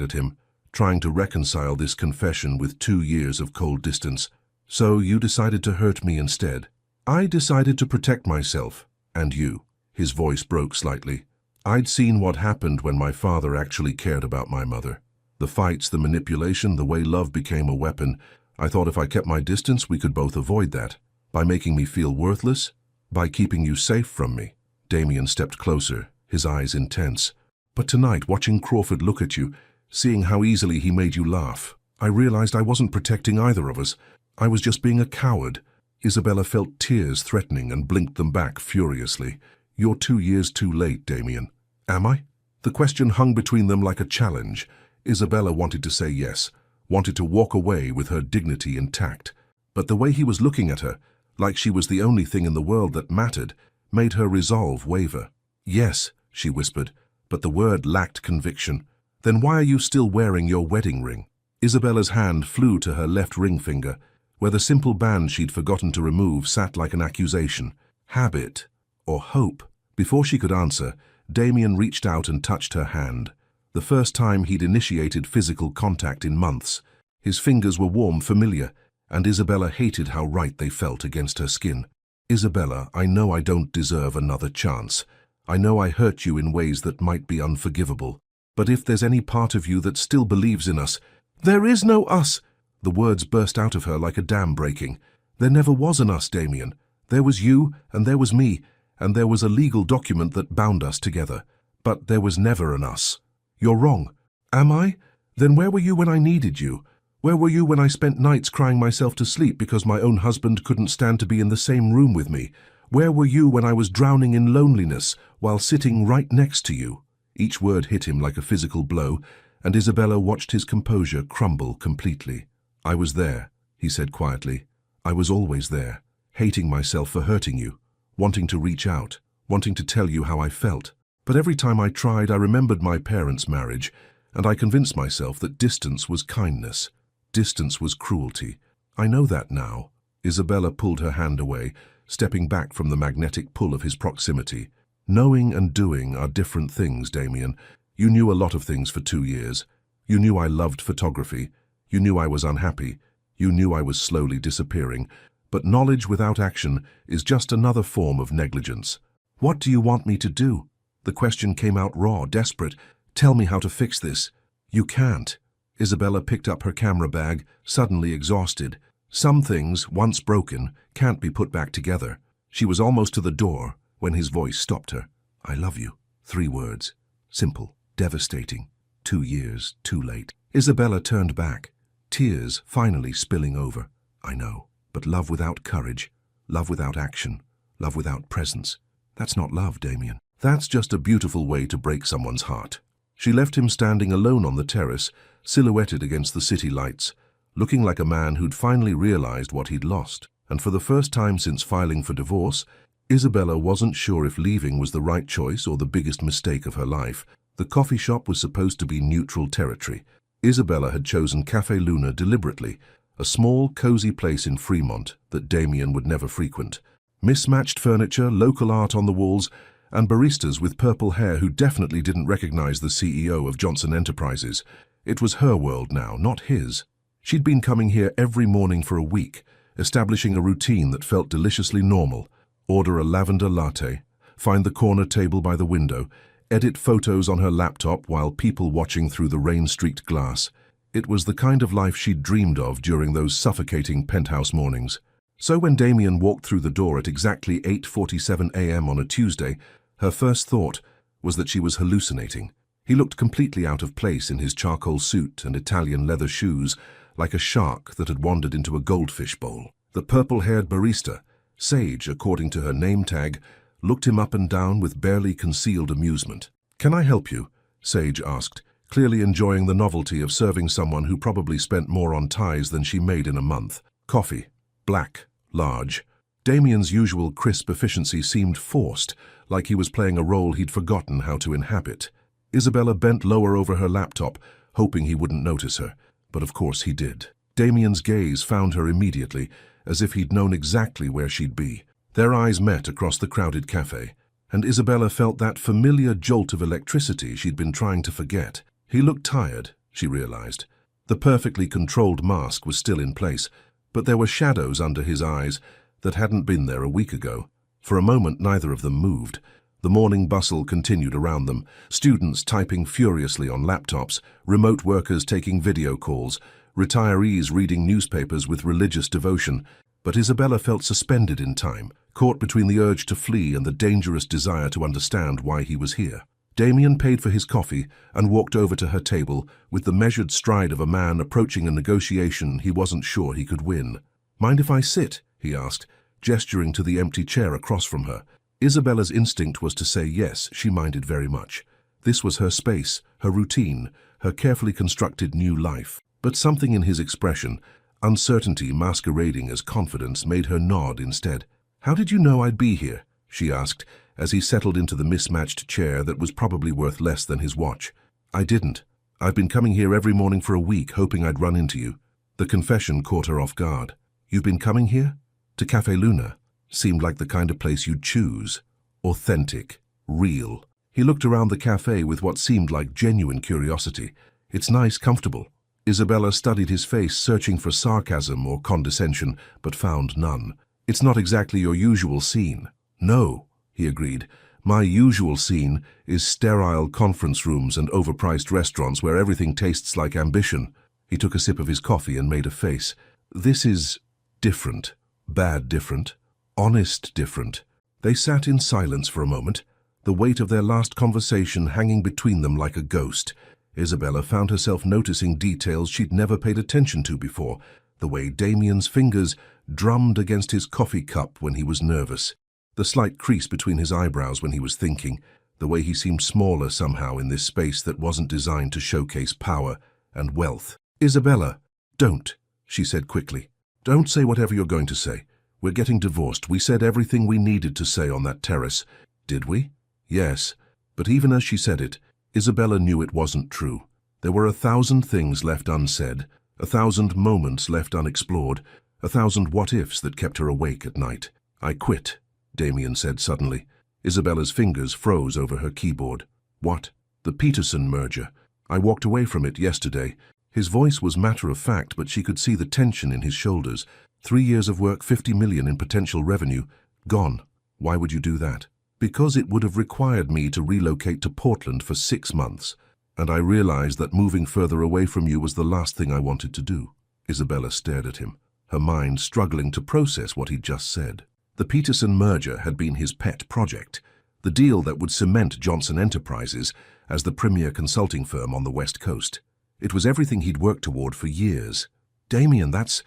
at him, trying to reconcile this confession with 2 years of cold distance. So you decided to hurt me instead. I decided to protect myself, and you. His voice broke slightly. I'd seen what happened when my father actually cared about my mother. The fights, the manipulation, the way love became a weapon. I thought if I kept my distance, we could both avoid that. By making me feel worthless, by keeping you safe from me. Damien stepped closer, his eyes intense. But tonight, watching Crawford look at you, seeing how easily he made you laugh, I realized I wasn't protecting either of us. I was just being a coward. Isabella felt tears threatening and blinked them back furiously. You're 2 years too late, Damien. Am I? The question hung between them like a challenge. Isabella wanted to say yes, wanted to walk away with her dignity intact. But the way he was looking at her, like she was the only thing in the world that mattered, made her resolve waver. Yes, she whispered, but the word lacked conviction. Then why are you still wearing your wedding ring? Isabella's hand flew to her left ring finger, where the simple band she'd forgotten to remove sat like an accusation. Habit, or hope? Before she could answer, Damien reached out and touched her hand. The first time he'd initiated physical contact in months. His fingers were warm, familiar, and Isabella hated how right they felt against her skin. Isabella, I know I don't deserve another chance. I know I hurt you in ways that might be unforgivable. But if there's any part of you that still believes in us— There is no us! The words burst out of her like a dam breaking. There never was an us, Damien. There was you, and there was me, and there was a legal document that bound us together. But there was never an us. You're wrong. Am I? Then where were you when I needed you? Where were you when I spent nights crying myself to sleep because my own husband couldn't stand to be in the same room with me? Where were you when I was drowning in loneliness while sitting right next to you? Each word hit him like a physical blow, and Isabella watched his composure crumble completely. I was there, he said quietly. I was always there, hating myself for hurting you, wanting to reach out, wanting to tell you how I felt. But every time I tried, I remembered my parents' marriage, and I convinced myself that distance was kindness. Distance was cruelty. I know that now. Isabella pulled her hand away, stepping back from the magnetic pull of his proximity. Knowing and doing are different things, Damien. You knew a lot of things for 2 years. You knew I loved photography. You knew I was unhappy. You knew I was slowly disappearing. But knowledge without action is just another form of negligence. What do you want me to do? The question came out raw, desperate. Tell me how to fix this. You can't. Isabella picked up her camera bag, suddenly exhausted. Some things, once broken, can't be put back together. She was almost to the door when his voice stopped her. I love you. 3 words. Simple, devastating. 2 years too late. Isabella turned back, tears finally spilling over. I know, but love without courage, love without action, love without presence. That's not love, Damien. That's just a beautiful way to break someone's heart. She left him standing alone on the terrace, silhouetted against the city lights, looking like a man who'd finally realized what he'd lost. And for the first time since filing for divorce, Isabella wasn't sure if leaving was the right choice or the biggest mistake of her life. The coffee shop was supposed to be neutral territory. Isabella had chosen Café Luna deliberately, a small, cozy place in Fremont that Damien would never frequent. Mismatched furniture, local art on the walls, and baristas with purple hair who definitely didn't recognize the CEO of Johnson Enterprises. It was her world now, not his. She'd been coming here every morning for a week, establishing a routine that felt deliciously normal. Order a lavender latte, find the corner table by the window, edit photos on her laptop while people watching through the rain-streaked glass. It was the kind of life she'd dreamed of during those suffocating penthouse mornings. So when Damien walked through the door at exactly 8:47 a.m. on a Tuesday, her first thought was that she was hallucinating. He looked completely out of place in his charcoal suit and Italian leather shoes, like a shark that had wandered into a goldfish bowl. The purple-haired barista, Sage according to her name tag, looked him up and down with barely concealed amusement. "Can I help you?" Sage asked, clearly enjoying the novelty of serving someone who probably spent more on ties than she made in a month. Coffee. Black. Large. Damien's usual crisp efficiency seemed forced, like he was playing a role he'd forgotten how to inhabit. Isabella bent lower over her laptop, hoping he wouldn't notice her, but of course he did. Damien's gaze found her immediately, as if he'd known exactly where she'd be. Their eyes met across the crowded cafe, and Isabella felt that familiar jolt of electricity she'd been trying to forget. He looked tired, she realized. The perfectly controlled mask was still in place, but there were shadows under his eyes that hadn't been there a week ago. For a moment, neither of them moved. The morning bustle continued around them, students typing furiously on laptops, remote workers taking video calls, retirees reading newspapers with religious devotion. But Isabella felt suspended in time, caught between the urge to flee and the dangerous desire to understand why he was here. Damien paid for his coffee and walked over to her table with the measured stride of a man approaching a negotiation he wasn't sure he could win. "Mind if I sit?" he asked, gesturing to the empty chair across from her. Isabella's instinct was to say yes, she minded very much. This was her space, her routine, her carefully constructed new life. But something in his expression, uncertainty masquerading as confidence, made her nod instead. "How did you know I'd be here?" she asked, as he settled into the mismatched chair that was probably worth less than his watch. "I didn't. I've been coming here every morning for a week, hoping I'd run into you." The confession caught her off guard. "You've been coming here? To Café Luna? Seemed like the kind of place you'd choose. Authentic. Real." He looked around the cafe with what seemed like genuine curiosity. "It's nice, comfortable." Isabella studied his face, searching for sarcasm or condescension, but found none. "It's not exactly your usual scene." "No," he agreed. "My usual scene is sterile conference rooms and overpriced restaurants where everything tastes like ambition." He took a sip of his coffee and made a face. "This is different. Bad different. Honest different." They sat in silence for a moment, the weight of their last conversation hanging between them like a ghost. Isabella found herself noticing details she'd never paid attention to before, the way Damien's fingers drummed against his coffee cup when he was nervous, the slight crease between his eyebrows when he was thinking, the way he seemed smaller somehow in this space that wasn't designed to showcase power and wealth. "Isabella, don't," she said quickly. "Don't say whatever you're going to say. We're getting divorced. We said everything we needed to say on that terrace." "Did we?" "Yes." But even as she said it, Isabella knew it wasn't true. There were 1,000 things left unsaid, 1,000 moments left unexplored, 1,000 what-ifs that kept her awake at night. "I quit," Damien said suddenly. Isabella's fingers froze over her keyboard. "What?" "The Peterson merger. I walked away from it yesterday." His voice was matter-of-fact, but she could see the tension in his shoulders. 3 years of work, 50 million in potential revenue. Gone. "Why would you do that?" "Because it would have required me to relocate to Portland for 6 months, and I realized that moving further away from you was the last thing I wanted to do." Isabella stared at him, her mind struggling to process what he'd just said. The Peterson merger had been his pet project, the deal that would cement Johnson Enterprises as the premier consulting firm on the West Coast. It was everything he'd worked toward for years. "Damien, that's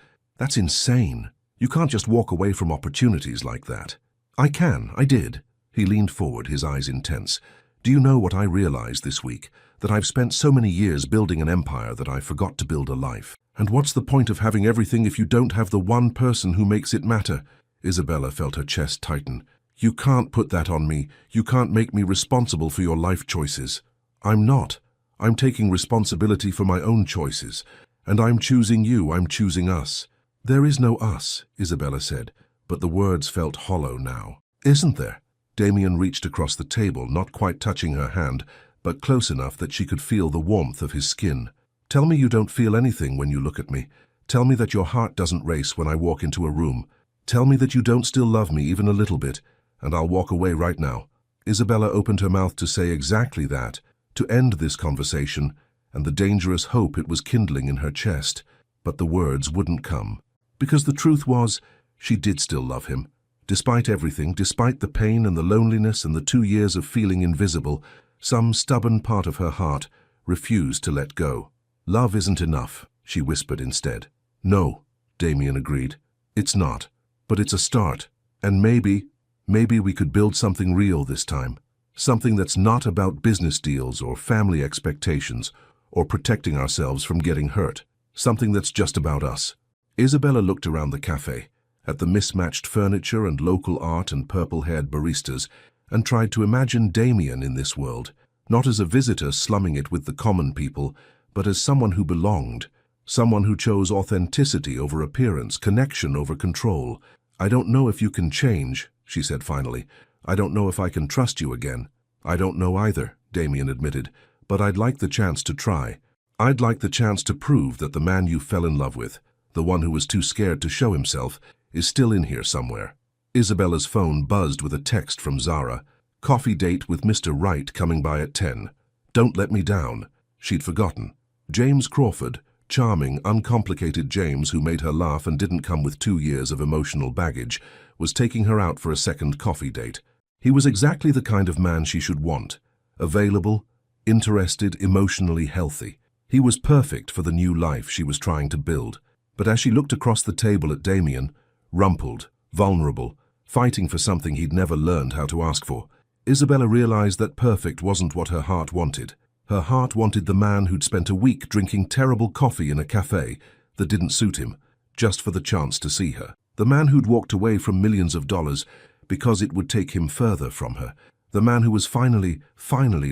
insane. You can't just walk away from opportunities like that." "I can. I did." He leaned forward, his eyes intense. "Do you know what I realized this week? That I've spent so many years building an empire that I forgot to build a life. And what's the point of having everything if you don't have the one person who makes it matter?" Isabella felt her chest tighten. "You can't put that on me. You can't make me responsible for your life choices." "I'm not. I'm taking responsibility for my own choices. And I'm choosing you. I'm choosing us." "There is no us," Isabella said, but the words felt hollow now. "Isn't there?" Damien reached across the table, not quite touching her hand, but close enough that she could feel the warmth of his skin. "Tell me you don't feel anything when you look at me. Tell me that your heart doesn't race when I walk into a room. Tell me that you don't still love me even a little bit, and I'll walk away right now." Isabella opened her mouth to say exactly that, to end this conversation, and the dangerous hope it was kindling in her chest, but the words wouldn't come. Because the truth was, she did still love him. Despite everything, despite the pain and the loneliness and the 2 years of feeling invisible, some stubborn part of her heart refused to let go. "Love isn't enough," she whispered instead. "No," Damien agreed. "It's not. But it's a start. And maybe we could build something real this time. Something that's not about business deals or family expectations or protecting ourselves from getting hurt. Something that's just about us." Isabella looked around the cafe, at the mismatched furniture and local art and purple-haired baristas, and tried to imagine Damien in this world, not as a visitor slumming it with the common people, but as someone who belonged, Someone who chose authenticity over appearance, connection over control. "I don't know if you can change," she said finally. "I don't know if I can trust you again." "I don't know either," Damien admitted, "but I'd like the chance to try. I'd like the chance to prove that the man you fell in love with, the one who was too scared to show himself, is still in here somewhere." Isabella's phone buzzed with a text from Zara. "Coffee date with Mr. Wright coming by at 10. Don't let me down." She'd forgotten. James Crawford, charming, uncomplicated James who made her laugh and didn't come with 2 years of emotional baggage, was taking her out for a second coffee date. He was exactly the kind of man she should want. Available, interested, emotionally healthy. He was perfect for the new life she was trying to build. But as she looked across the table at Damien, rumpled, vulnerable, fighting for something he'd never learned how to ask for, Isabella realized that perfect wasn't what her heart wanted. Her heart wanted the man who'd spent a week drinking terrible coffee in a cafe that didn't suit him, just for the chance to see her. The man who'd walked away from millions of dollars because it would take him further from her. The man who was finally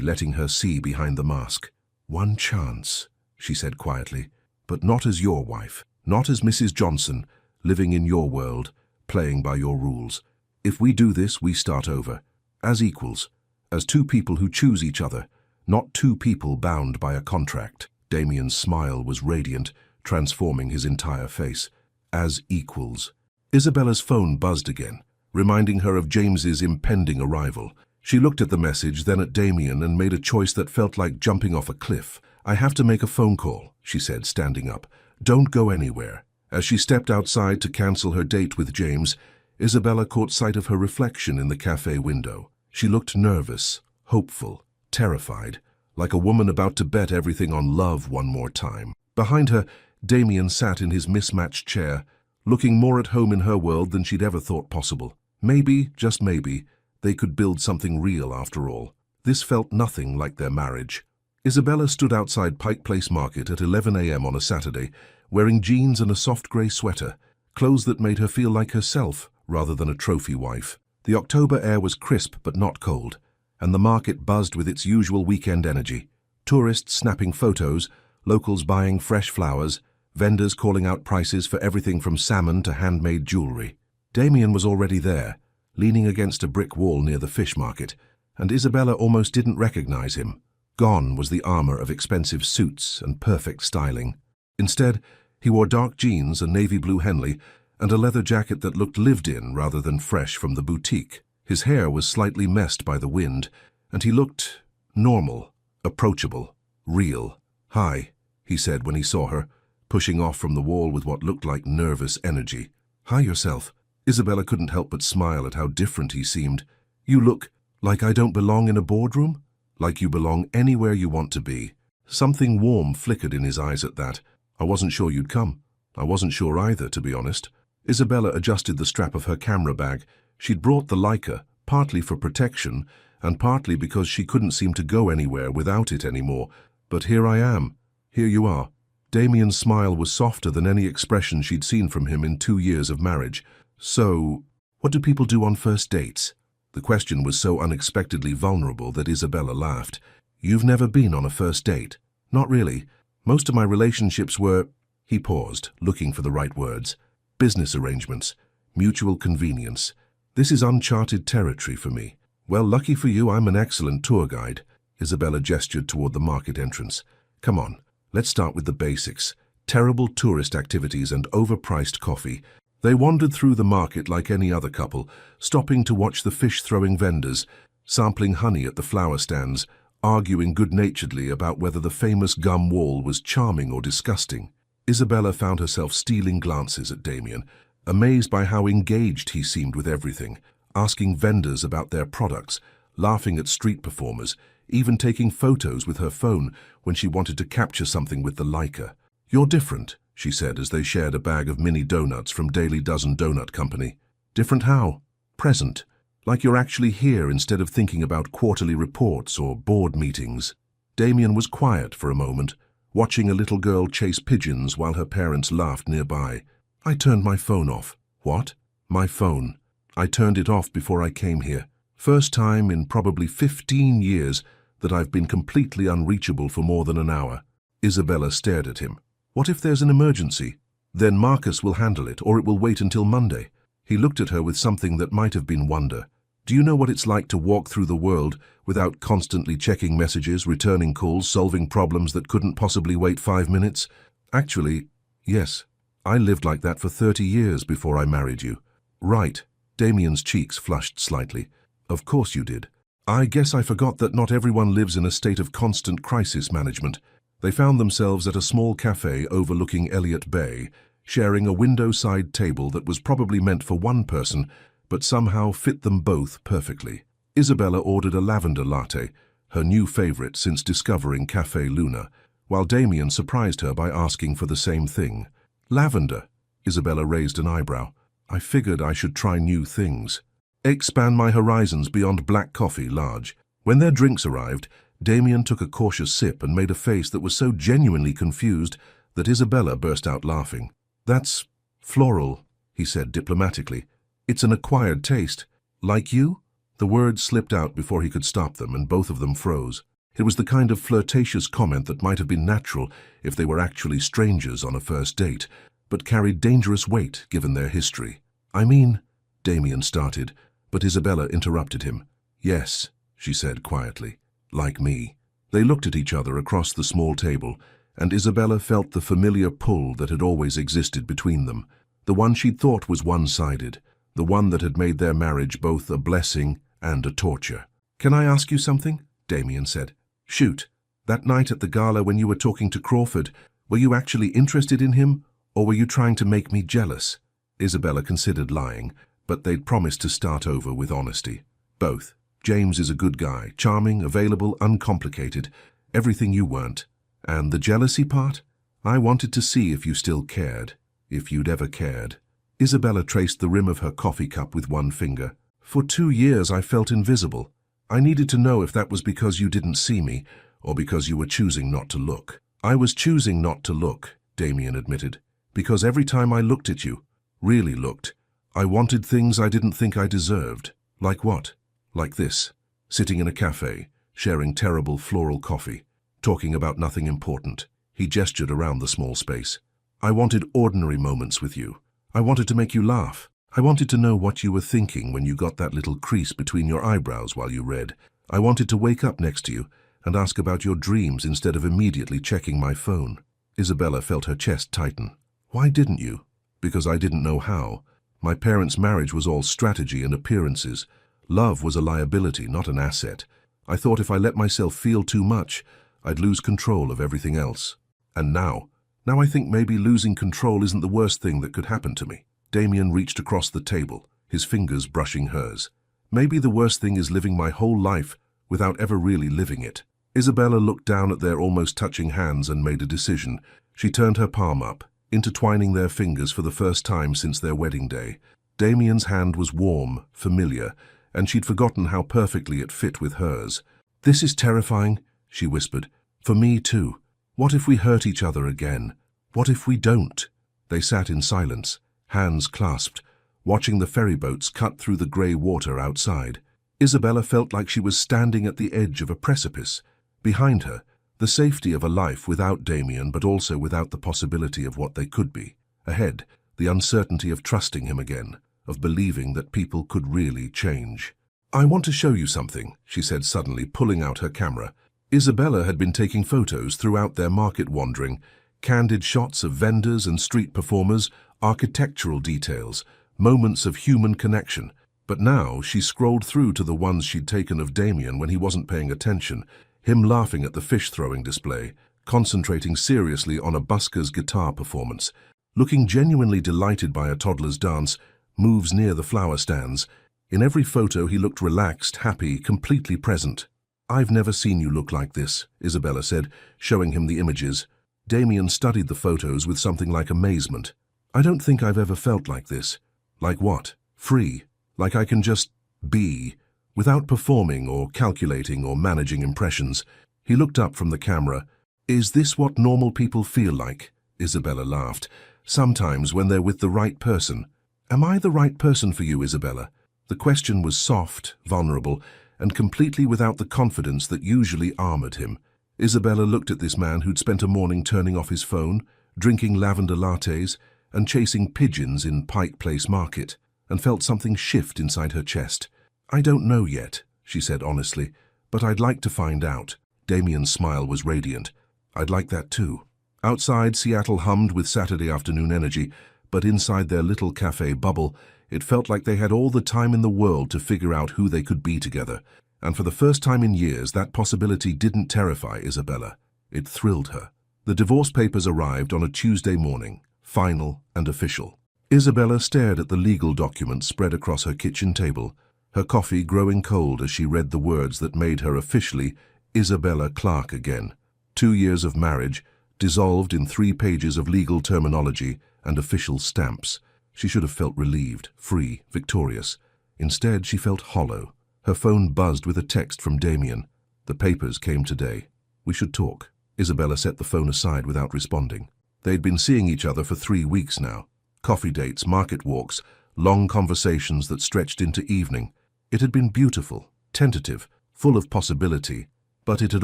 letting her see behind the mask. "One chance," she said quietly, "but not as your wife, not as Mrs. Johnson, living in your world, playing by your rules. If we do this, we start over, as equals, as two people who choose each other, not two people bound by a contract." Damien's smile was radiant, transforming his entire face. "As equals." Isabella's phone buzzed again, reminding her of James's impending arrival. She looked at the message, then at Damien, and made a choice that felt like jumping off a cliff. "I have to make a phone call," she said, standing up. "Don't go anywhere." As she stepped outside to cancel her date with James, Isabella caught sight of her reflection in the cafe window. She looked nervous, hopeful, terrified, like a woman about to bet everything on love one more time. Behind her, Damien sat in his mismatched chair, looking more at home in her world than she'd ever thought possible. Maybe, just maybe, they could build something real after all. This felt nothing like their marriage. Isabella stood outside Pike Place Market at 11 a.m. on a Saturday, wearing jeans and a soft grey sweater, clothes that made her feel like herself rather than a trophy wife. The October air was crisp but not cold, and the market buzzed with its usual weekend energy. Tourists snapping photos, locals buying fresh flowers, vendors calling out prices for everything from salmon to handmade jewelry. Damien was already there, leaning against a brick wall near the fish market, and Isabella almost didn't recognize him. Gone was the armor of expensive suits and perfect styling. Instead, he wore dark jeans, a navy blue Henley, and a leather jacket that looked lived in rather than fresh from the boutique. His hair was slightly messed by the wind, and he looked normal, approachable, real. "Hi," he said when he saw her, pushing off from the wall with what looked like nervous energy. "Hi yourself." Isabella couldn't help but smile at how different he seemed. "You look like I don't belong in a boardroom? Like you belong anywhere you want to be." Something warm flickered in his eyes at that. "I wasn't sure you'd come." "I wasn't sure either, to be honest." Isabella adjusted the strap of her camera bag. She'd brought the Leica, partly for protection, and partly because she couldn't seem to go anywhere without it anymore. "But here I am. Here you are." Damien's smile was softer than any expression she'd seen from him in 2 years of marriage. "So, what do people do on first dates?" The question was so unexpectedly vulnerable that Isabella laughed. "You've never been on a first date?" "Not really. Most of my relationships were—" He paused, looking for the right words. "Business arrangements. Mutual convenience. This is uncharted territory for me." "Well, lucky for you, I'm an excellent tour guide." Isabella gestured toward the market entrance. "Come on, let's start with the basics. Terrible tourist activities and overpriced coffee." They wandered through the market like any other couple, stopping to watch the fish-throwing vendors, sampling honey at the flower stands, arguing good-naturedly about whether the famous gum wall was charming or disgusting. Isabella found herself stealing glances at Damien, amazed by how engaged he seemed with everything, asking vendors about their products, laughing at street performers, even taking photos with her phone when she wanted to capture something with the Leica. "You're different," she said as they shared a bag of mini donuts from Daily Dozen Donut Company. "Different how?" "Present. Like you're actually here instead of thinking about quarterly reports or board meetings." Damien was quiet for a moment, watching a little girl chase pigeons while her parents laughed nearby. "I turned my phone off." "What?" "My phone. I turned it off before I came here. First time in probably 15 years that I've been completely unreachable for more than an hour." Isabella stared at him. What if there's an emergency? Then Marcus will handle it, or it will wait until Monday. He looked at her with something that might have been wonder. Do you know what it's like to walk through the world without constantly checking messages, returning calls, solving problems that couldn't possibly wait 5 minutes? Actually, yes. I lived like that for 30 years before I married you. Right. Damien's cheeks flushed slightly. Of course you did. I guess I forgot that not everyone lives in a state of constant crisis management. They found themselves at a small cafe overlooking Elliott Bay, sharing a window-side table that was probably meant for one person, but somehow fit them both perfectly. Isabella ordered a lavender latte, her new favorite since discovering Café Luna, while Damien surprised her by asking for the same thing. Lavender? Isabella raised an eyebrow. I figured I should try new things. Expand my horizons beyond black coffee, large. When their drinks arrived, Damien took a cautious sip and made a face that was so genuinely confused that Isabella burst out laughing. That's floral, he said diplomatically. It's an acquired taste. Like you? The words slipped out before he could stop them, and both of them froze. It was the kind of flirtatious comment that might have been natural if they were actually strangers on a first date, but carried dangerous weight given their history. I mean, Damien started, but Isabella interrupted him. Yes, she said quietly. Like me. They looked at each other across the small table, and Isabella felt the familiar pull that had always existed between them, the one she'd thought was one-sided, the one that had made their marriage both a blessing and a torture. Can I ask you something? Damien said. Shoot. That night at the gala when you were talking to Crawford, were you actually interested in him, or were you trying to make me jealous? Isabella considered lying, but they'd promised to start over with honesty. Both. James is a good guy, charming, available, uncomplicated, everything you weren't. And the jealousy part? I wanted to see if you still cared, if you'd ever cared. Isabella traced the rim of her coffee cup with one finger. For 2 years I felt invisible. I needed to know if that was because you didn't see me, or because you were choosing not to look. I was choosing not to look, Damien admitted, because every time I looked at you, really looked, I wanted things I didn't think I deserved. Like what? Like this, sitting in a cafe, sharing terrible floral coffee, talking about nothing important. He gestured around the small space. I wanted ordinary moments with you. I wanted to make you laugh. I wanted to know what you were thinking when you got that little crease between your eyebrows while you read. I wanted to wake up next to you and ask about your dreams instead of immediately checking my phone. Isabella felt her chest tighten. Why didn't you? Because I didn't know how. My parents' marriage was all strategy and appearances. Love was a liability, not an asset. I thought if I let myself feel too much, I'd lose control of everything else. And now I think maybe losing control isn't the worst thing that could happen to me. Damien reached across the table, his fingers brushing hers. Maybe the worst thing is living my whole life without ever really living it. Isabella looked down at their almost touching hands and made a decision. She turned her palm up, intertwining their fingers for the first time since their wedding day. Damien's hand was warm, familiar, and she'd forgotten how perfectly it fit with hers. This is terrifying, she whispered. For me too. What if we hurt each other again? What if we don't? They sat in silence, hands clasped, watching the ferry boats cut through the grey water outside. Isabella felt like she was standing at the edge of a precipice. Behind her, the safety of a life without Damien, but also without the possibility of what they could be. Ahead, the uncertainty of trusting him again, of believing that people could really change. I want to show you something, she said suddenly, pulling out her camera. Isabella had been taking photos throughout their market wandering, candid shots of vendors and street performers, architectural details, moments of human connection. But now she scrolled through to the ones she'd taken of Damien when he wasn't paying attention, him laughing at the fish-throwing display, concentrating seriously on a busker's guitar performance, looking genuinely delighted by a toddler's dance, moves near the flower stands. In every photo he looked relaxed, happy, completely present. I've never seen you look like this, Isabella said, showing him the images. Damien studied the photos with something like amazement. I don't think I've ever felt like this. Like what? Free. Like I can just be, without performing or calculating or managing impressions. He looked up from the camera. Is this what normal people feel like? Isabella laughed. Sometimes when they're with the right person. Am I the right person for you, Isabella? The question was soft, vulnerable, and completely without the confidence that usually armored him. Isabella looked at this man who'd spent a morning turning off his phone, drinking lavender lattes, and chasing pigeons in Pike Place Market, and felt something shift inside her chest. "I don't know yet," she said honestly, "but I'd like to find out." Damien's smile was radiant. "I'd like that too." Outside, Seattle hummed with Saturday afternoon energy, but inside their little cafe bubble, it felt like they had all the time in the world to figure out who they could be together. And for the first time in years, that possibility didn't terrify Isabella. It thrilled her. The divorce papers arrived on a Tuesday morning, final and official. Isabella stared at the legal documents spread across her kitchen table, her coffee growing cold as she read the words that made her officially Isabella Clarke again. 2 years of marriage, dissolved in 3 pages of legal terminology and official stamps. She should have felt relieved, free, victorious. Instead, she felt hollow. Her phone buzzed with a text from Damien. "The papers came today. We should talk." Isabella set the phone aside without responding. They'd been seeing each other for 3 weeks now. Coffee dates, market walks, long conversations that stretched into evening. It had been beautiful, tentative, full of possibility, but it had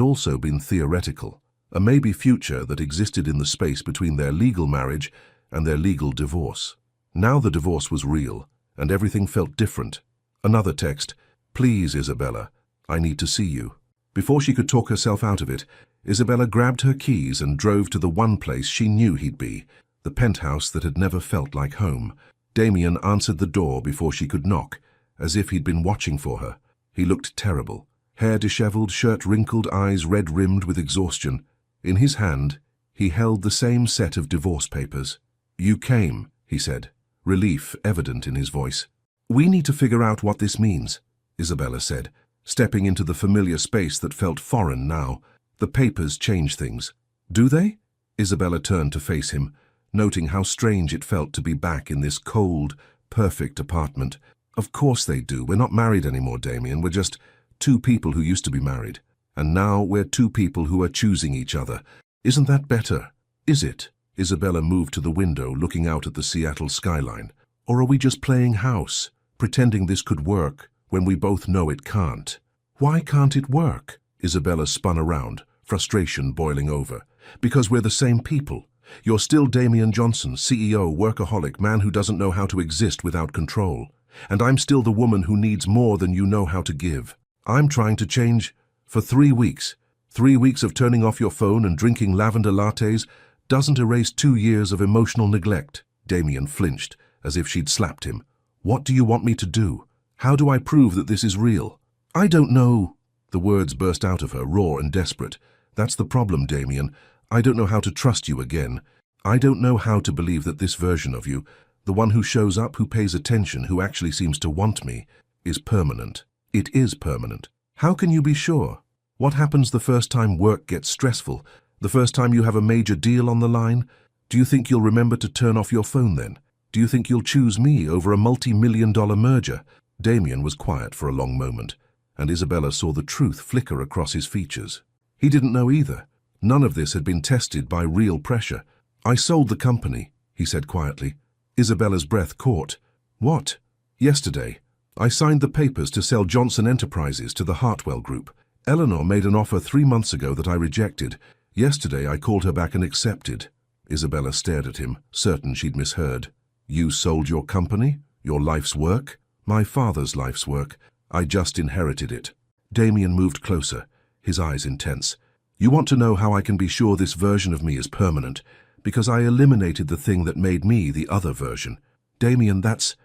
also been theoretical. A maybe future that existed in the space between their legal marriage and their legal divorce. Now the divorce was real, and everything felt different. Another text, "Please, Isabella, I need to see you." Before she could talk herself out of it, Isabella grabbed her keys and drove to the one place she knew he'd be, the penthouse that had never felt like home. Damien answered the door before she could knock, as if he'd been watching for her. He looked terrible. Hair disheveled, shirt wrinkled, eyes red-rimmed with exhaustion. In his hand, he held the same set of divorce papers. "You came," he said, relief evident in his voice. "We need to figure out what this means," Isabella said, stepping into the familiar space that felt foreign now. "The papers change things." "Do they?" Isabella turned to face him, noting how strange it felt to be back in this cold, perfect apartment. "Of course they do. We're not married anymore, Damien. We're just 2 people who used to be married. And now we're 2 people who are choosing each other. Isn't that better?" "Is it?" Isabella moved to the window, looking out at the Seattle skyline. "Or are we just playing house, pretending this could work when we both know it can't?" "Why can't it work?" Isabella spun around, frustration boiling over. "Because we're the same people. You're still Damien Johnson, CEO, workaholic, man who doesn't know how to exist without control. And I'm still the woman who needs more than you know how to give. I'm trying to change for 3 weeks. 3 weeks of turning off your phone and drinking lavender lattes doesn't erase 2 years of emotional neglect." Damien flinched, as if she'd slapped him. "What do you want me to do? How do I prove that this is real?" "I don't know." The words burst out of her, raw and desperate. "That's the problem, Damien. I don't know how to trust you again. I don't know how to believe that this version of you, the one who shows up, who pays attention, who actually seems to want me, is permanent." "It is permanent." "How can you be sure? What happens the first time work gets stressful? The first time you have a major deal on the line? Do you think you'll remember to turn off your phone then? Do you think you'll choose me over a multi-million-dollar merger?" Damien was quiet for a long moment, and Isabella saw the truth flicker across his features. He didn't know either. None of this had been tested by real pressure. "I sold the company," he said quietly. Isabella's breath caught. "What?" "Yesterday. I signed the papers to sell Johnson Enterprises to the Hartwell Group. Eleanor made an offer 3 months ago that I rejected. Yesterday I called her back and accepted." Isabella stared at him, certain she'd misheard. "You sold your company? Your life's work?" "My father's life's work. I just inherited it." Damien moved closer, his eyes intense. "You want to know how I can be sure this version of me is permanent? Because I eliminated the thing that made me the other version." "Damien, that's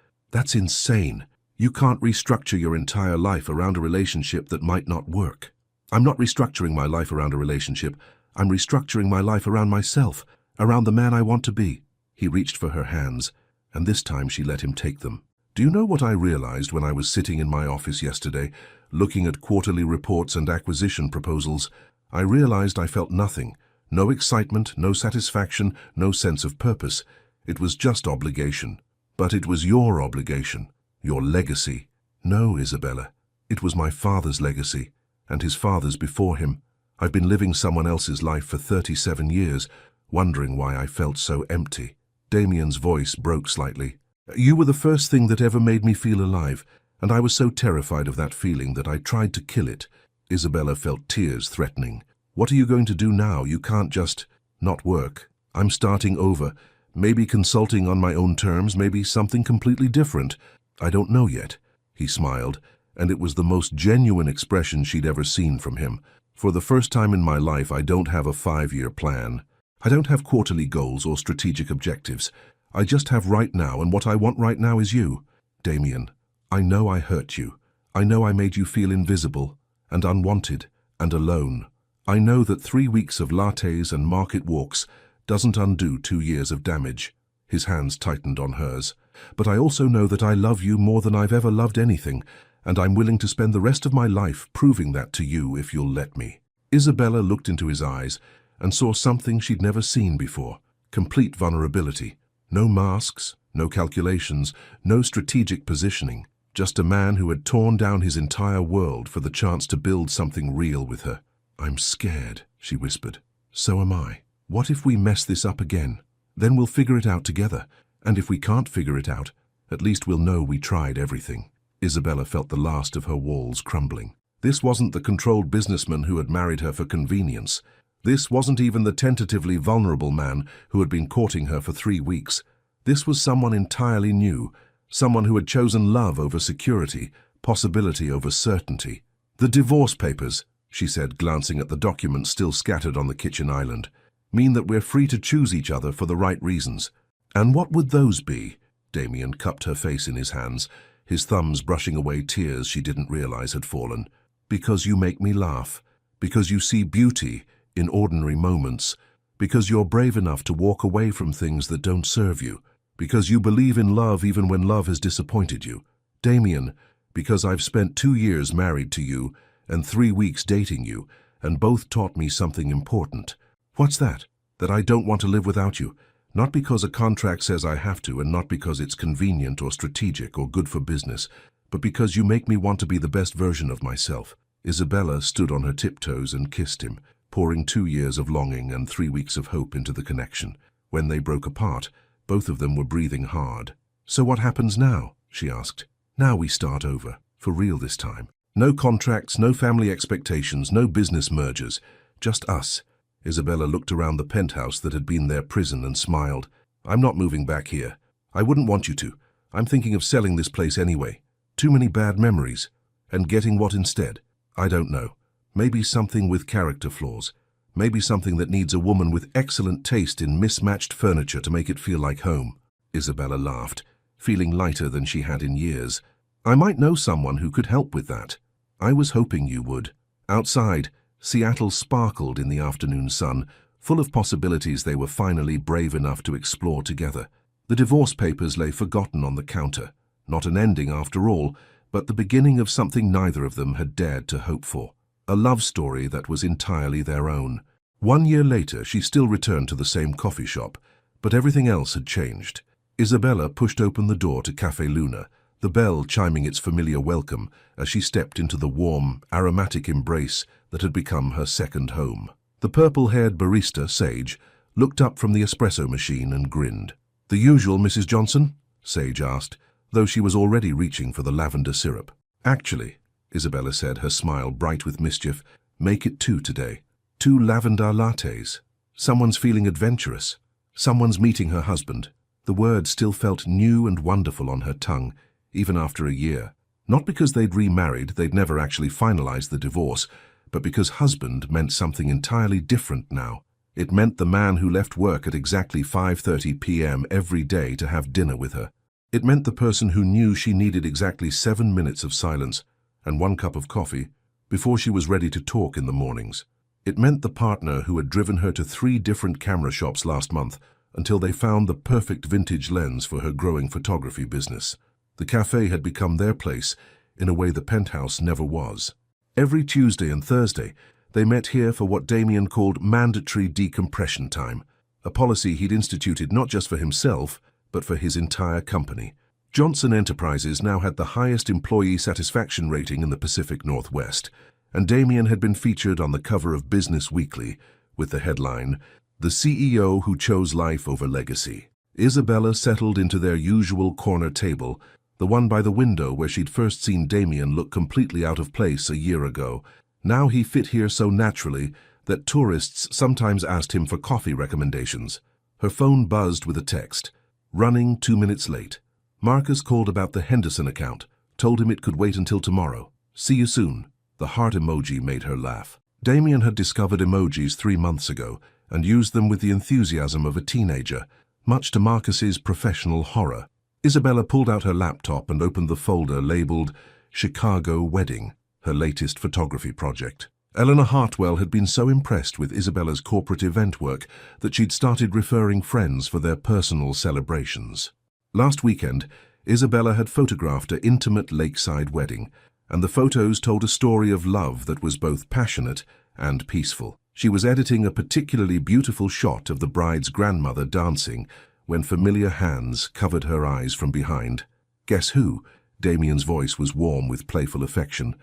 insane. You can't restructure your entire life around a relationship that might not work." "I'm not restructuring my life around a relationship. I'm restructuring my life around myself, around the man I want to be." He reached for her hands, and this time she let him take them. "Do you know what I realized when I was sitting in my office yesterday, looking at quarterly reports and acquisition proposals? I realized I felt nothing. No excitement, no satisfaction, no sense of purpose. It was just obligation. But it was your obligation, your legacy." "No, Isabella. It was my father's legacy, and his father's before him. I've been living someone else's life for 37 years, wondering why I felt so empty." Damien's voice broke slightly. "You were the first thing that ever made me feel alive, and I was so terrified of that feeling that I tried to kill it." Isabella felt tears threatening. "What are you going to do now? You can't just not work." I'm starting over, maybe consulting on my own terms, maybe something completely different. I don't know yet." He smiled, and it was the most genuine expression she'd ever seen from him. "For the first time in my life, I don't have a 5-year plan. I don't have quarterly goals or strategic objectives. I just have right now, and what I want right now is you. Damien, I know I hurt you. I know I made you feel invisible and unwanted and alone. I know that 3 weeks of lattes and market walks doesn't undo 2 years of damage." His hands tightened on hers. "But I also know that I love you more than I've ever loved anything, and I'm willing to spend the rest of my life proving that to you if you'll let me." Isabella looked into his eyes and saw something she'd never seen before: complete vulnerability. No masks, no calculations, no strategic positioning. Just a man who had torn down his entire world for the chance to build something real with her. "I'm scared," she whispered. "So am I. What if we mess this up again? Then we'll figure it out together. And if we can't figure it out, at least we'll know we tried everything." Isabella felt the last of her walls crumbling. This wasn't the controlled businessman who had married her for convenience. This wasn't even the tentatively vulnerable man who had been courting her for 3 weeks. This was someone entirely new, someone who had chosen love over security, possibility over certainty. "The divorce papers," she said, glancing at the documents still scattered on the kitchen island, "mean that we're free to choose each other for the right reasons." "And what would those be?" Damien cupped her face in his hands, his thumbs brushing away tears she didn't realize had fallen. "Because you make me laugh. Because you see beauty in ordinary moments. Because you're brave enough to walk away from things that don't serve you. Because you believe in love even when love has disappointed you. Damien, because I've spent 2 years married to you and 3 weeks dating you, and both taught me something important." "What's that?" "That I don't want to live without you. Not because a contract says I have to, and not because it's convenient or strategic or good for business, but because you make me want to be the best version of myself." Isabella stood on her tiptoes and kissed him, pouring 2 years of longing and 3 weeks of hope into the connection. When they broke apart, both of them were breathing hard. "So what happens now?" she asked. "Now we start over, for real this time. No contracts, no family expectations, no business mergers. Just us." Isabella looked around the penthouse that had been their prison and smiled. "I'm not moving back here. I wouldn't want you to. I'm thinking of selling this place anyway. Too many bad memories. And getting what instead? I don't know. Maybe something with character flaws. Maybe something that needs a woman with excellent taste in mismatched furniture to make it feel like home." Isabella laughed, feeling lighter than she had in years. "I might know someone who could help with that. I was hoping you would." Outside, Seattle sparkled in the afternoon sun, full of possibilities they were finally brave enough to explore together. The divorce papers lay forgotten on the counter. Not an ending after all, but the beginning of something neither of them had dared to hope for. A love story that was entirely their own. 1 year later, she still returned to the same coffee shop, but everything else had changed. Isabella pushed open the door to Café Luna, the bell chiming its familiar welcome as she stepped into the warm, aromatic embrace that had become her second home. The purple-haired barista, Sage, looked up from the espresso machine and grinned. "The usual, Mrs. Johnson?" Sage asked, though she was already reaching for the lavender syrup. "Actually," Isabella said, her smile bright with mischief, "make it 2 today. 2 lavender lattes. Someone's feeling adventurous. Someone's meeting her husband." The word still felt new and wonderful on her tongue, even after a year. Not because they'd remarried, they'd never actually finalized the divorce, but because husband meant something entirely different now. It meant the man who left work at exactly 5:30 p.m. every day to have dinner with her. It meant the person who knew she needed exactly 7 minutes of silence and 1 cup of coffee before she was ready to talk in the mornings. It meant the partner who had driven her to 3 different camera shops last month until they found the perfect vintage lens for her growing photography business. The cafe had become their place in a way the penthouse never was. Every Tuesday and Thursday, they met here for what Damien called mandatory decompression time, a policy he'd instituted not just for himself, but for his entire company. Johnson Enterprises now had the highest employee satisfaction rating in the Pacific Northwest, and Damien had been featured on the cover of Business Weekly with the headline, "The CEO Who Chose Life Over Legacy." Isabella settled into their usual corner table, the one by the window where she'd first seen Damien look completely out of place a year ago. Now he fit here so naturally that tourists sometimes asked him for coffee recommendations. Her phone buzzed with a text. Running 2 minutes late. Marcus called about the Henderson account, told him it could wait until tomorrow. See you soon. The heart emoji made her laugh. Damien had discovered emojis 3 months ago and used them with the enthusiasm of a teenager, much to Marcus's professional horror. Isabella pulled out her laptop and opened the folder labeled Chicago Wedding, her latest photography project. Eleanor Hartwell had been so impressed with Isabella's corporate event work that she'd started referring friends for their personal celebrations. Last weekend, Isabella had photographed an intimate lakeside wedding, and the photos told a story of love that was both passionate and peaceful. She was editing a particularly beautiful shot of the bride's grandmother dancing when familiar hands covered her eyes from behind. Guess who? Damien's voice was warm with playful affection.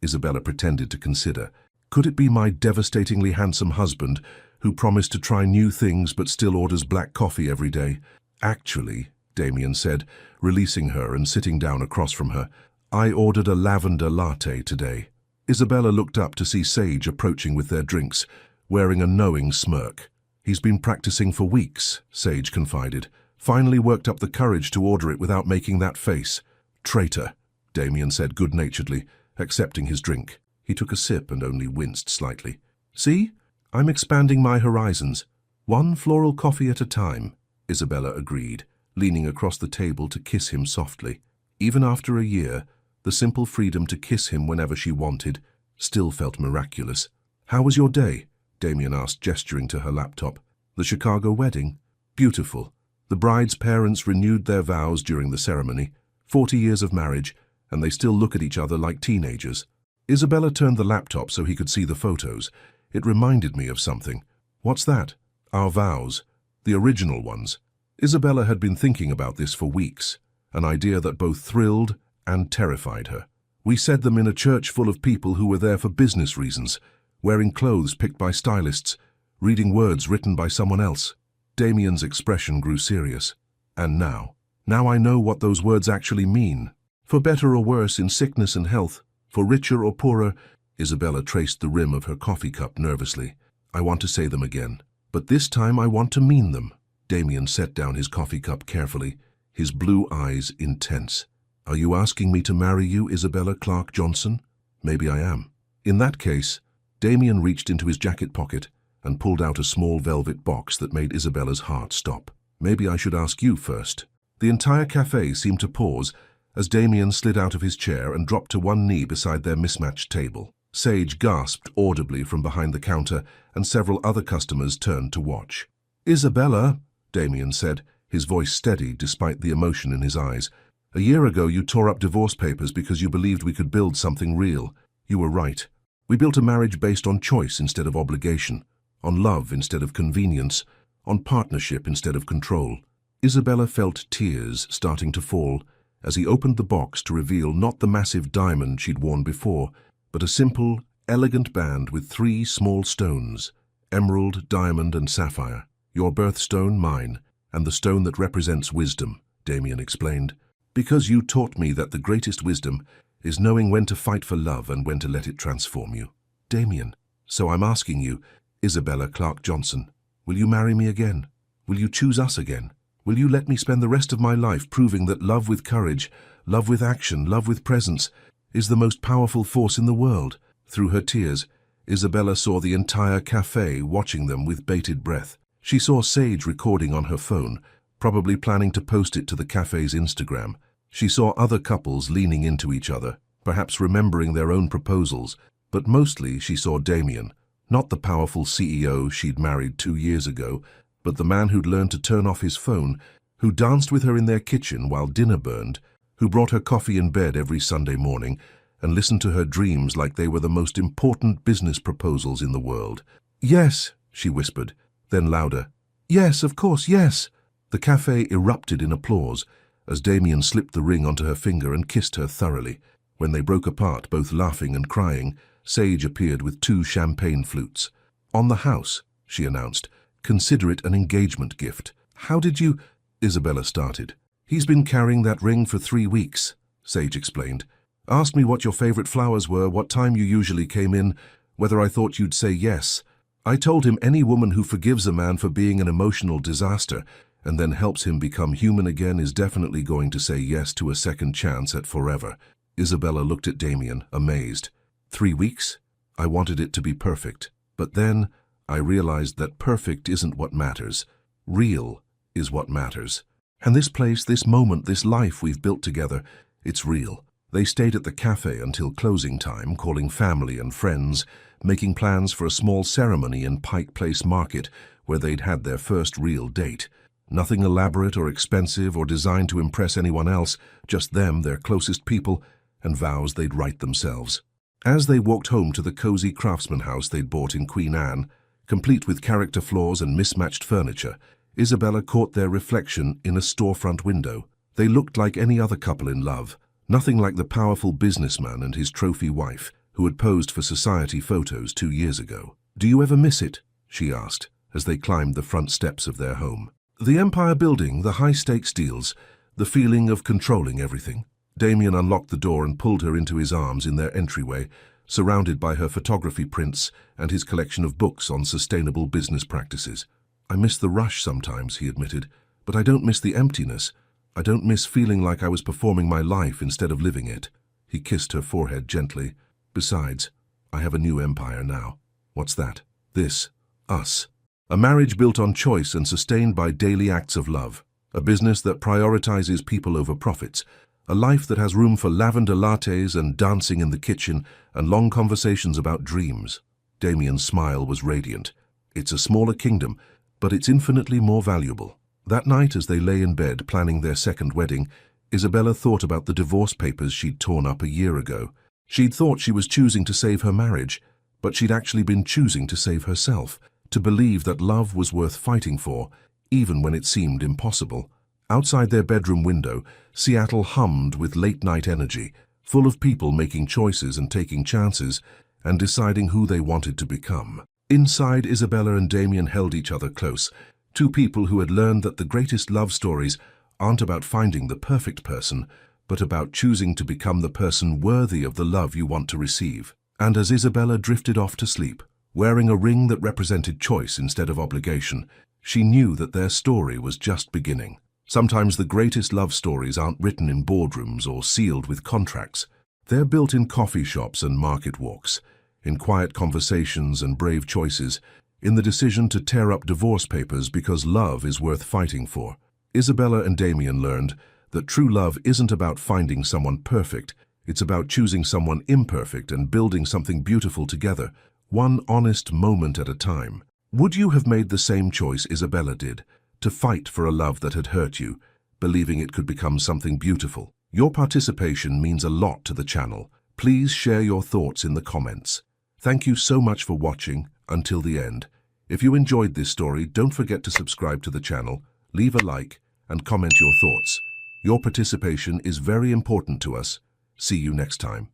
Isabella pretended to consider. Could it be my devastatingly handsome husband who promised to try new things but still orders black coffee every day? Actually, Damien said, releasing her and sitting down across from her, I ordered a lavender latte today. Isabella looked up to see Sage approaching with their drinks, wearing a knowing smirk. He's been practicing for weeks, Sage confided. Finally worked up the courage to order it without making that face. Traitor, Damien said good-naturedly, accepting his drink. He took a sip and only winced slightly. See? I'm expanding my horizons. One floral coffee at a time, Isabella agreed, leaning across the table to kiss him softly. Even after a year, the simple freedom to kiss him whenever she wanted still felt miraculous. How was your day? Damien asked, gesturing to her laptop. The Chicago wedding? Beautiful. The bride's parents renewed their vows during the ceremony. 40 years of marriage, and they still look at each other like teenagers. Isabella turned the laptop so he could see the photos. It reminded me of something. What's that? Our vows. The original ones. Isabella had been thinking about this for weeks, an idea that both thrilled and terrified her. We said them in a church full of people who were there for business reasons, wearing clothes picked by stylists, reading words written by someone else. Damien's expression grew serious. And now I know what those words actually mean. For better or worse, in sickness and health, for richer or poorer, Isabella traced the rim of her coffee cup nervously. I want to say them again, but this time I want to mean them. Damien set down his coffee cup carefully, his blue eyes intense. Are you asking me to marry you, Isabella Clark Johnson? Maybe I am. In that case, Damien reached into his jacket pocket and pulled out a small velvet box that made Isabella's heart stop. Maybe I should ask you first. The entire cafe seemed to pause as Damien slid out of his chair and dropped to one knee beside their mismatched table. Sage gasped audibly from behind the counter, and several other customers turned to watch. Isabella, Damien said, his voice steady despite the emotion in his eyes. A year ago you tore up divorce papers because you believed we could build something real. You were right. We built a marriage based on choice instead of obligation, on love instead of convenience, on partnership instead of control. Isabella felt tears starting to fall as he opened the box to reveal not the massive diamond she'd worn before, but a simple, elegant band with 3 small stones, emerald, diamond, and sapphire. Your birthstone, mine, and the stone that represents wisdom, Damien explained. Because you taught me that the greatest wisdom is knowing when to fight for love and when to let it transform you. Damien, so I'm asking you, Isabella Clark Johnson, will you marry me again? Will you choose us again? Will you let me spend the rest of my life proving that love with courage, love with action, love with presence is the most powerful force in the world? Through her tears, Isabella saw the entire cafe watching them with bated breath. She saw Sage recording on her phone, probably planning to post it to the cafe's Instagram. She saw other couples leaning into each other, perhaps remembering their own proposals, but mostly she saw Damien, not the powerful CEO she'd married 2 years ago, but the man who'd learned to turn off his phone, who danced with her in their kitchen while dinner burned, who brought her coffee in bed every Sunday morning and listened to her dreams like they were the most important business proposals in the world. Yes, she whispered, then louder. Yes, of course, yes. The cafe erupted in applause as Damien slipped the ring onto her finger and kissed her thoroughly. When they broke apart, both laughing and crying, Sage appeared with 2 champagne flutes. On the house, she announced. Consider it an engagement gift. How did you... Isabella started. He's been carrying that ring for 3 weeks, Sage explained. Asked me what your favorite flowers were, what time you usually came in, whether I thought you'd say yes. I told him any woman who forgives a man for being an emotional disaster and then helps him become human again is definitely going to say yes to a second chance at forever. Isabella looked at Damien, amazed. 3 weeks? I wanted it to be perfect. But then I realized that perfect isn't what matters. Real is what matters. And this place, this moment, this life we've built together, it's real. They stayed at the cafe until closing time, calling family and friends, making plans for a small ceremony in Pike Place Market where they'd had their first real date. Nothing elaborate or expensive or designed to impress anyone else, just them, their closest people, and vows they'd write themselves. As they walked home to the cozy craftsman house they'd bought in Queen Anne, complete with character flaws and mismatched furniture, Isabella caught their reflection in a storefront window. They looked like any other couple in love, nothing like the powerful businessman and his trophy wife who had posed for society photos 2 years ago. "Do you ever miss it?" she asked, as they climbed the front steps of their home. The Empire Building, the high-stakes deals, the feeling of controlling everything. Damien unlocked the door and pulled her into his arms in their entryway, surrounded by her photography prints and his collection of books on sustainable business practices. "I miss the rush sometimes," he admitted, "but I don't miss the emptiness. I don't miss feeling like I was performing my life instead of living it." He kissed her forehead gently. "Besides, I have a new empire now." "What's that?" "This. Us. A marriage built on choice and sustained by daily acts of love. A business that prioritizes people over profits. A life that has room for lavender lattes and dancing in the kitchen and long conversations about dreams." Damien's smile was radiant. "It's a smaller kingdom, but it's infinitely more valuable." That night, as they lay in bed planning their second wedding, Isabella thought about the divorce papers she'd torn up a year ago. She'd thought she was choosing to save her marriage, but she'd actually been choosing to save herself, to believe that love was worth fighting for, even when it seemed impossible. Outside their bedroom window, Seattle hummed with late-night energy, full of people making choices and taking chances, and deciding who they wanted to become. Inside, Isabella and Damien held each other close, two people who had learned that the greatest love stories aren't about finding the perfect person, but about choosing to become the person worthy of the love you want to receive. And as Isabella drifted off to sleep, wearing a ring that represented choice instead of obligation, she knew that their story was just beginning. Sometimes the greatest love stories aren't written in boardrooms or sealed with contracts. They're built in coffee shops and market walks, in quiet conversations and brave choices, in the decision to tear up divorce papers because love is worth fighting for. Isabella and Damien learned that true love isn't about finding someone perfect, it's about choosing someone imperfect and building something beautiful together, one honest moment at a time. Would you have made the same choice Isabella did, to fight for a love that had hurt you, believing it could become something beautiful? Your participation means a lot to the channel. Please share your thoughts in the comments. Thank you so much for watching until the end. If you enjoyed this story, don't forget to subscribe to the channel, leave a like, and comment your thoughts. Your participation is very important to us. See you next time.